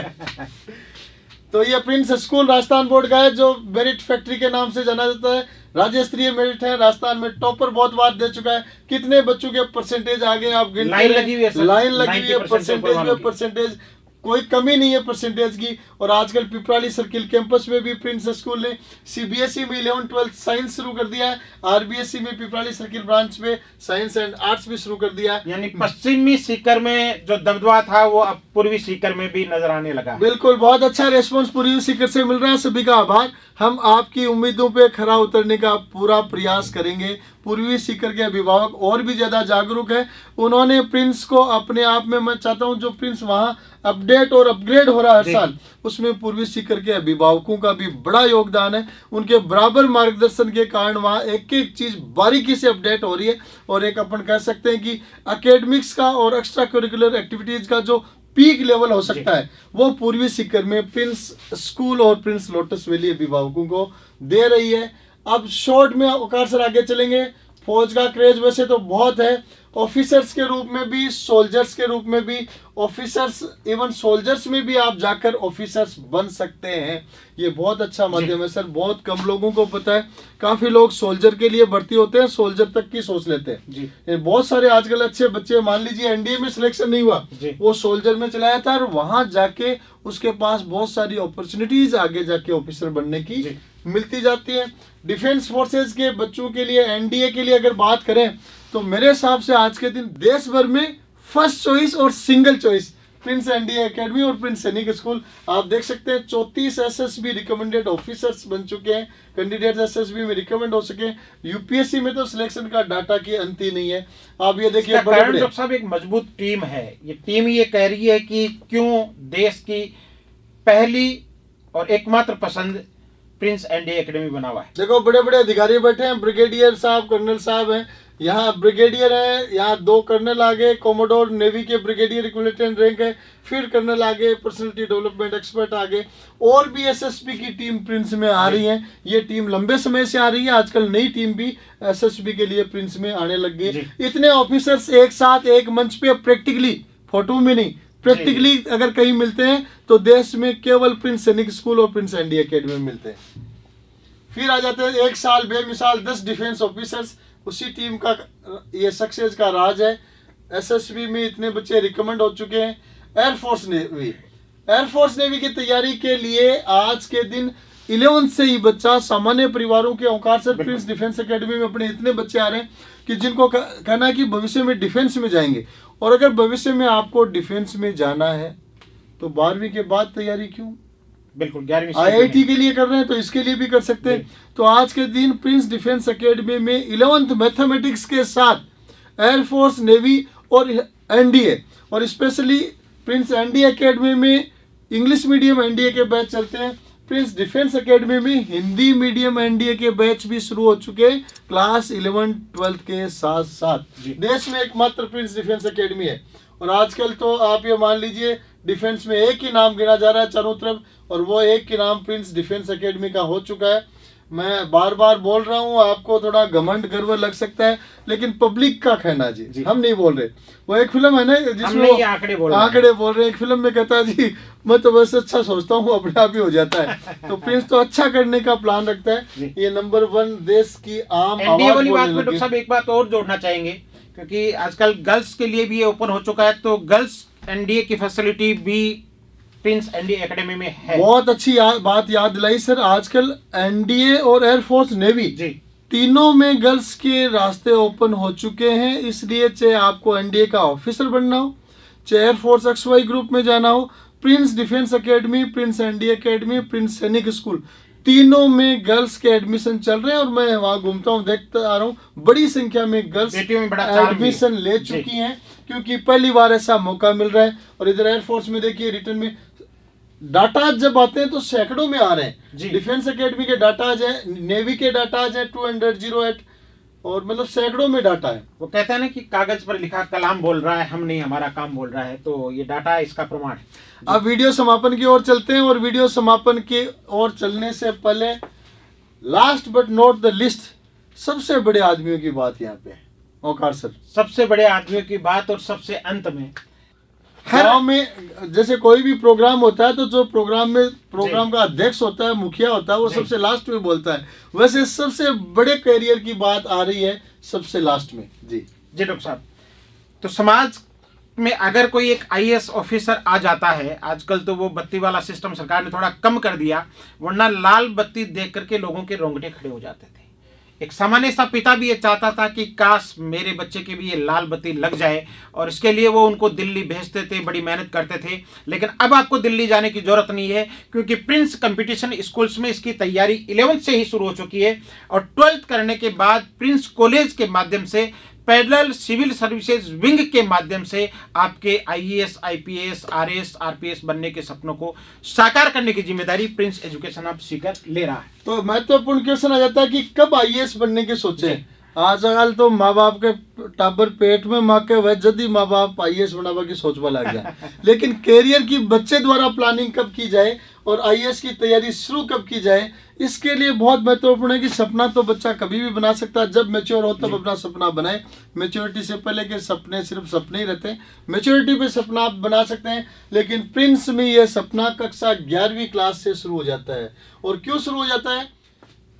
तो ये प्रिंस स्कूल राजस्थान बोर्ड का है, जो मेरिट फैक्ट्री के नाम से जाना जाता है। राज्य स्तरीय मेरिट है, राजस्थान में टॉपर बहुत बार दे चुका है। कितने बच्चों के परसेंटेज आ गए आप गिनते हैं, लाइन लगी हुई है परसेंटेज में, परसेंटेज कोई कमी नहीं है परसेंटेज की। और आजकल पिपराली सर्किल कैंपस में भी प्रिंस स्कूल ने CBSE में 11th-12th साइंस शुरू कर दिया है, RBSE में पिपराली सर्किल ब्रांच में साइंस एंड आर्ट्स भी शुरू कर दिया है। यानी पश्चिमी सीकर में जो दबदबा था वो अब पूर्वी सीकर में भी नजर आने लगा। बिल्कुल, बहुत अच्छा रेस्पॉन्स पूर्वी सीकर से मिल रहा है, सभी का आभार। हम आपकी उम्मीदों पे खरा उतरने का पूरा प्रयास करेंगे। पूर्वी सीकर के अभिभावक और भी ज्यादा जागरूक है, उन्होंने प्रिंस को अपने आप में, मैं चाहता हूं जो प्रिंस वहां अपडेट और अपग्रेड हो रहा है हर जी। साल, उसमें पूर्वी सीकर के अभिभावकों का भी बड़ा योगदान है। उनके बराबर मार्गदर्शन के कारण वहाँ एक एक चीज़ बारीकी से अपडेट हो रही है। और एक अपन कह सकते हैं कि एकेडमिक्स का और एक्स्ट्रा करिकुलर एक्टिविटीज़ का जो पीक लेवल हो सकता है वो पूर्वी सीकर में प्रिंस स्कूल और प्रिंस लोटस वैली अभिभावकों को दे रही है। अब शॉर्ट में औकार सर आगे चलेंगे। फौज का क्रेज वैसे तो बहुत है, ऑफिसर्स के रूप में भी, सोल्जर्स के रूप में भी, ऑफिसर्स इवन सोल्जर्स में भी आप जाकर ऑफिसर्स बन सकते हैं। ये बहुत अच्छा माध्यम है सर, बहुत कम लोगों को पता है। काफ़ी लोग सोल्जर के लिए भर्ती होते हैं, सोल्जर तक की सोच लेते हैं जी। बहुत सारे आजकल अच्छे बच्चे, मान लीजिए एनडीए में सिलेक्शन नहीं हुआ, वो सोल्जर में चला जाता है और वहाँ जाके उसके पास बहुत सारी अपॉर्चुनिटीज आगे जाके ऑफिसर बनने की मिलती जाती है। डिफेंस फोर्सेज के बच्चों के लिए, एनडीए के लिए अगर बात करें तो मेरे हिसाब से आज के दिन देश भर में फर्स्ट चॉइस और single choice Prince NDA academy और प्रिंस सैनिक स्कूल। आप देख सकते हैं 34 एसएसबी रिकमेंडेड ऑफिसर्स बन चुके हैं, कैंडिडेट्स एसएसबी में रिकमेंड हो सके। यूपीएससी में तो सिलेक्शन का डाटा की अंत ही नहीं है। आप ये देखिए, डॉक्टर साहब एक मजबूत टीम है, ये टीम ये कह रही है कि क्यों देश की पहली और एकमात्र पसंद प्रिंस एनडीए एकेडमी बना हुआ है। देखो बड़े बड़े अधिकारी बैठे हैं, ब्रिगेडियर साहब, कर्नल साहब हैं, यहाँ ब्रिगेडियर है, यहाँ 2 कर्नल आगे, कोमोडोर नेवी के ब्रिगेडियर इक्विवेलेंट रैंक है, फिर कर्नल आगे, पर्सनालिटी डेवलपमेंट एक्सपर्ट आगे, और भी एसएसबी की टीम प्रिंस में आ रही है। ये टीम लंबे समय से आ रही है, आजकल नई टीम भी एसएसबी के लिए प्रिंस में आने लग गई। इतने ऑफिसर्स एक साथ एक मंच पे प्रैक्टिकली, फोटो में नहीं, प्रैक्टिकली अगर कहीं मिलते हैं तो देश में केवल प्रिंस सैनिक स्कूल और प्रिंस एनडीए एकेडमी में मिलते हैं। फिर आ जाते हैं एक साल बेमिसाल 10 डिफेंस ऑफिसर्स, उसी टीम का ये सक्सेस का राज है। एसएसबी में इतने बच्चे रिकमेंड हो चुके हैं। एयरफोर्स नेवी की तैयारी के लिए आज के दिन 11th से ही बच्चा, सामान्य परिवारों के औकार सर प्रिंस डिफेंस एकेडमी में अपने इतने बच्चे आ रहे हैं कि जिनको कहना है कि भविष्य में डिफेंस में जाएंगे। और अगर भविष्य में आपको डिफेंस में जाना है तो 12वीं के बाद तैयारी क्यों, बिल्कुल 11वीं आईआईटी के लिए कर रहे हैं तो इसके लिए भी कर सकते हैं। तो आज के दिन प्रिंस डिफेंस एकेडमी में 11th मैथमेटिक्स के साथ एयरफोर्स, नेवी और एनडीए, और स्पेशली प्रिंस एनडीए एकेडमी में इंग्लिश मीडियम एनडीए के बैच चलते हैं। प्रिंस डिफेंस एकेडमी में हिंदी मीडियम एनडीए के बैच भी शुरू हो चुके हैं क्लास 11, 12 के साथ साथ। देश में एकमात्र प्रिंस डिफेंस एकेडमी है। और आजकल तो आप ये मान लीजिए डिफेंस में एक ही नाम गिना जा रहा है चारों तरफ, और वो एक ही नाम प्रिंस डिफेंस एकेडमी का हो चुका है। मैं बार बार बोल रहा हूँ, आपको थोड़ा घमंड गर्व लग सकता है, लेकिन पब्लिक का कहना जी, हम नहीं बोल रहे। वो एक फिल्म है ना जिसमें आंकड़े बोल रहे हैं, एक फिल्म में कहता है जी मैं तो बस अच्छा सोचता हूँ अपने आप ही हो जाता है। तो प्रिंस तो अच्छा करने का प्लान रखता है। ये नंबर 1 देश की आम आवाज वाली बात में डॉक्टर साहब एक बात और जोड़ना चाहेंगे, क्योंकि आजकल गर्ल्स के लिए भी ये ओपन हो चुका है, तो गर्ल्स एनडीए की फैसिलिटी भी प्रिंस एनडीए एकेडमी में है। बहुत अच्छी बात याद दिलाई सर। आजकल एनडीए और एयरफोर्स नेवी तीनों में गर्ल्स के रास्ते ओपन हो चुके हैं। इसलिए चाहे आपको एनडीए का ऑफिसर बनना हो, चाहे एयरफोर्स XY ग्रुप में जाना हो, Prince defence academy, Prince NDA academy, Prince सैनिक स्कूल, तीनों में गर्ल्स के एडमिशन चल रहे हैं। और मैं वहाँ घूमता हूँ, देखता आ रहा हूँ, बड़ी संख्या में गर्ल्स एडमिशन ले चुकी हैं, क्योंकि पहली बार ऐसा मौका मिल रहा है। और इधर एयरफोर्स में देखिए रिटर्न में डाटा जब आते हैं तो सैकड़ों में आ रहे हैं। डिफेंस एकेडमी के डाटा है, नेवी के डाटा है 208, और मतलब सैकड़ों में डाटा है। वो कहते हैं ना कि कागज पर लिखा कलाम बोल रहा है, हम नहीं, हमारा काम बोल रहा है। तो ये डाटा इसका प्रमाण है। अब वीडियो समापन की ओर चलते हैं, और वीडियो समापन की ओर चलने से पहले last but not the list, सबसे बड़े आदमियों की बात यहाँ पे औकार सर। सबसे बड़े आदमियों की बात, और सबसे अंत में गाँव में जैसे कोई भी प्रोग्राम होता है तो जो प्रोग्राम का अध्यक्ष होता है, मुखिया होता है, वो सबसे लास्ट में बोलता है। वैसे सबसे बड़े कैरियर की बात आ रही है सबसे लास्ट में। जी डॉक्टर साहब, तो समाज में अगर कोई एक आईएएस ऑफिसर आ जाता है, आजकल तो वो बत्ती वाला सिस्टम सरकार ने थोड़ा कम कर दिया, वरना लाल बत्ती देख करके लोगों के रोंगटे खड़े हो जाते थे। एक सामान्य सा पिता भी ये चाहता था कि काश मेरे बच्चे के भी ये लाल बत्ती लग जाए, और इसके लिए वो उनको दिल्ली भेजते थे, बड़ी मेहनत करते थे। लेकिन अब आपको दिल्ली जाने की जरूरत नहीं है, क्योंकि प्रिंस कंपटीशन स्कूल्स में इसकी तैयारी 11th से ही शुरू हो चुकी है, और 12th करने के बाद प्रिंस कॉलेज के माध्यम से पैरेलल सिविल सर्विसेज विंग के माध्यम से आपके आईएएस, आईपीएस, आरएस, आरपीएस बनने के सपनों को साकार करने की जिम्मेदारी प्रिंस एजुकेशन ऑफ सीकर ले रहा है। तो महत्वपूर्ण क्वेश्चन आ जाता है कि कब आईएएस बनने के सोचे। आजकल तो माँ बाप के टाबर पेट में माँ के वह जल्दी माँ बाप आईएएस बनावा की सोचवा लग गया। लेकिन कैरियर की बच्चे द्वारा प्लानिंग कब की जाए और आईएएस की तैयारी शुरू कब की जाए, इसके लिए बहुत महत्वपूर्ण है कि सपना तो बच्चा कभी भी बना सकता है, जब मैच्योर हो तब अपना सपना बनाए। मैच्योरिटी से पहले के सपने सिर्फ सपने ही रहते हैं, मैच्योरिटी पे सपना आप बना सकते हैं। लेकिन प्रिंस में यह सपना कक्षा 11वीं क्लास से शुरू हो जाता है। और क्यों शुरू हो जाता है?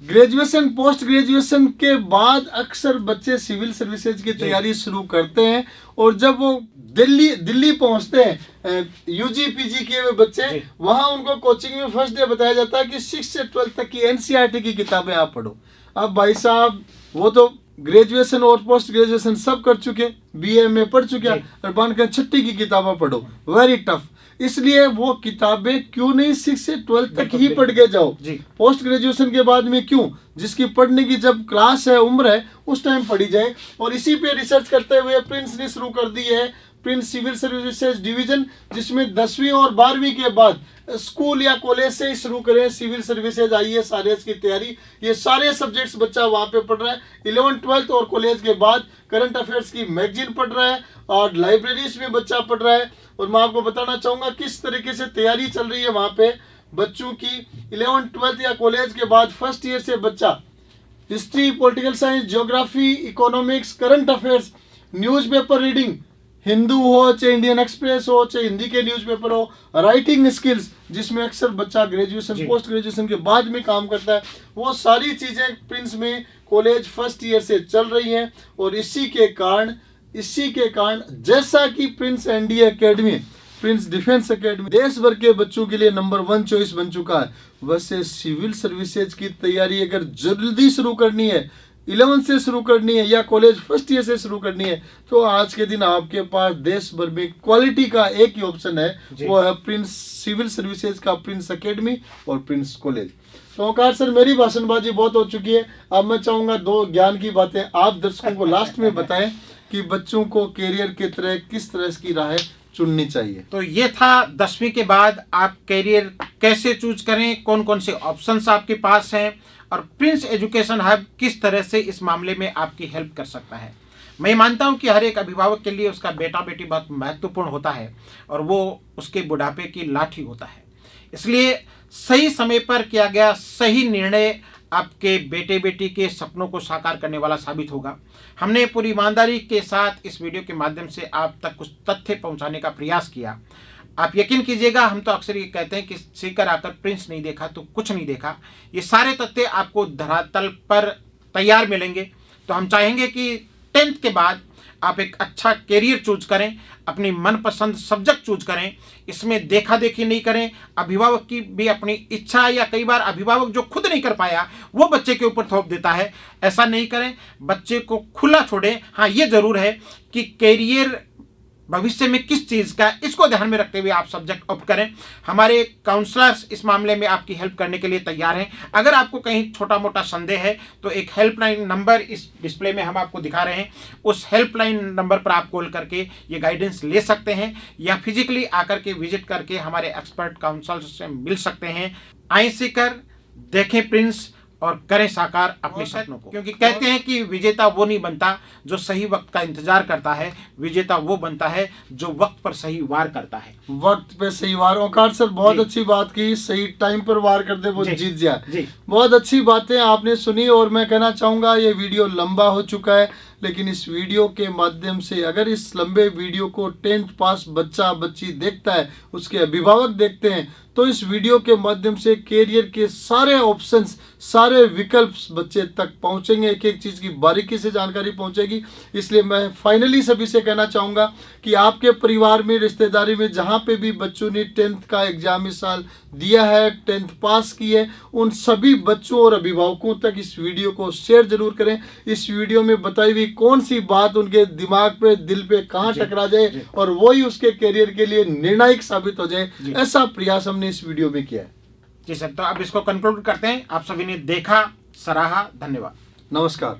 ग्रेजुएशन, पोस्ट ग्रेजुएशन के बाद अक्सर बच्चे सिविल सर्विसेज की तैयारी शुरू करते हैं और जब वो दिल्ली पहुंचते हैं यूजी पीजी किए हुए बच्चे, वहां उनको कोचिंग में फर्स्ट डे बताया जाता है कि 6 से 12 तक की एनसीईआरटी की किताबें आप पढ़ो। अब भाई साहब वो तो ग्रेजुएशन और पोस्ट ग्रेजुएशन सब कर चुके, बीए में पढ़ चुके, और मान कर 6ठी की किताबें पढ़ो, वेरी टफ। इसलिए वो किताबें क्यों नहीं 6 से 12 तक ही पढ़ के जाओ, पोस्ट ग्रेजुएशन के बाद में क्यों? जिसकी पढ़ने की जब क्लास है, उम्र है, उस टाइम पढ़ी जाए। और इसी पे रिसर्च करते हुए प्रिंस ने शुरू कर दी है प्रिंस सिविल सर्विसेज डिवीजन, जिसमें 10वीं और 12वीं के बाद स्कूल या कॉलेज से ही शुरू करें सिविल सर्विसेज, आईएएस, आरएएस की तैयारी। ये सारे सब्जेक्ट्स बच्चा वहाँ पे पढ़ रहा है। 11th 12th और कॉलेज के बाद करंट अफेयर्स की मैगजीन पढ़ रहा है और लाइब्रेरीज में बच्चा पढ़ रहा है। और मैं आपको बताना चाहूँगा किस तरीके से तैयारी चल रही है वहाँ पे बच्चों की। 11th 12th या कॉलेज के बाद फर्स्ट ईयर से बच्चा history, political science, geography, economics, current affairs, newspaper reading, Hindu हो चाहे इंडियन एक्सप्रेस हो चाहे हिंदी के न्यूज़पेपर हो, राइटिंग स्किल्स जिसमें अक्सर बच्चा ग्रेजुएशन, पोस्ट ग्रेजुएशन के बाद में काम करता है, वो सारी चीज़ें प्रिंस में कॉलेज फर्स्ट ईयर से चल रही हैं। और इसी के कारण जैसा कि Prince NDA academy, Prince defence academy देश भर के बच्चों के लिए नंबर 1 चॉइस बन चुका है, वैसे सिविल सर्विसेज की तैयारी अगर जल्दी शुरू करनी है, 11 से शुरू करनी है या कॉलेज फर्स्ट ईयर से शुरू करनी है, तो आज के दिन आपके पास देश भर में क्वालिटी का एक ही ऑप्शन है, वो है प्रिंस सिविल सर्विसेज का प्रिंस एकेडमी और प्रिंस कॉलेज। तो ओंकार सर, मेरी भाषणबाजी बहुत हो चुकी है। अब मैं चाहूंगा 2 ज्ञान की बातें आप दर्शकों को लास्ट में बताएं कि बच्चों को कैरियर के तरह किस तरह की राह चुननी चाहिए। तो ये था 10वीं के बाद आप कैरियर कैसे चूज करें, कौन कौन से ऑप्शंस आपके पास हैं और प्रिंस एजुकेशन हब किस तरह से इस मामले में आपकी हेल्प कर सकता है। मैं मानता हूं कि हर एक अभिभावक के लिए उसका बेटा बेटी बहुत महत्वपूर्ण होता है और वो उसके बुढ़ापे की लाठी होता है। इसलिए सही समय पर किया गया सही निर्णय आपके बेटे बेटी के सपनों को साकार करने वाला साबित होगा। हमने पूरी ईमानदारी के साथ इस वीडियो के माध्यम से आप तक कुछ तथ्य पहुंचाने का प्रयास किया। आप यकीन कीजिएगा, हम तो अक्सर ये कहते हैं कि सीकर आकर प्रिंस नहीं देखा तो कुछ नहीं देखा। ये सारे तथ्य आपको धरातल पर तैयार मिलेंगे। तो हम चाहेंगे कि 10th के बाद आप एक अच्छा कैरियर चूज करें, अपनी मनपसंद सब्जेक्ट चूज करें, इसमें देखा देखी नहीं करें। अभिभावक की भी अपनी इच्छा या कई बार अभिभावक जो खुद नहीं कर पाया वो बच्चे के ऊपर थोप देता है, ऐसा नहीं करें। बच्चे को खुला छोड़ें। हाँ, ये जरूर है कि कैरियर भविष्य में किस चीज़ का, इसको ध्यान में रखते हुए आप सब्जेक्ट ऑप्ट करें। हमारे काउंसलर्स इस मामले में आपकी हेल्प करने के लिए तैयार हैं। अगर आपको कहीं छोटा मोटा संदेह है तो एक हेल्पलाइन नंबर इस डिस्प्ले में हम आपको दिखा रहे हैं, उस हेल्पलाइन नंबर पर आप कॉल करके ये गाइडेंस ले सकते हैं या फिजिकली आकर के विजिट करके हमारे एक्सपर्ट काउंसलर से मिल सकते हैं। आइए सीकर, देखें प्रिंस और करें साकार अपने सपनों को। क्योंकि कहते हैं कि विजेता वो नहीं बनता जो सही वक्त का इंतजार करता है, विजेता वो बनता है जो वक्त पर सही वार करता है। वक्त पे सही वार। ओंकार सर, बहुत अच्छी बात की, सही टाइम पर वार कर दे वो जीत जाए। बहुत अच्छी बातें आपने सुनी। और मैं कहना चाहूंगा ये वीडियो लंबा हो चुका है, लेकिन इस वीडियो के माध्यम से अगर इस लंबे वीडियो को 10th पास बच्चा बच्ची देखता है, उसके अभिभावक देखते हैं, तो इस वीडियो के माध्यम से कैरियर के सारे ऑप्शंस, सारे विकल्प बच्चे तक पहुंचेंगे, एक एक चीज़ की बारीकी से जानकारी पहुंचेगी। इसलिए मैं फाइनली सभी से कहना चाहूँगा कि आपके परिवार में, रिश्तेदारी में जहाँ पे भी बच्चों ने 10th का एग्जाम इस साल दिया है, 10th पास की है, उन सभी बच्चों और अभिभावकों तक इस वीडियो को शेयर जरूर करें। इस वीडियो में बताई हुई कौन सी बात उनके दिमाग पे, दिल पे कहाँ टकरा जाए और वही उसके कैरियर के लिए निर्णायक साबित हो जाए, ऐसा प्रयास हमने इस वीडियो में किया है। जी सर, तो अब इसको कंक्लूड करते हैं। आप सभी ने देखा, सराहा, धन्यवाद, नमस्कार।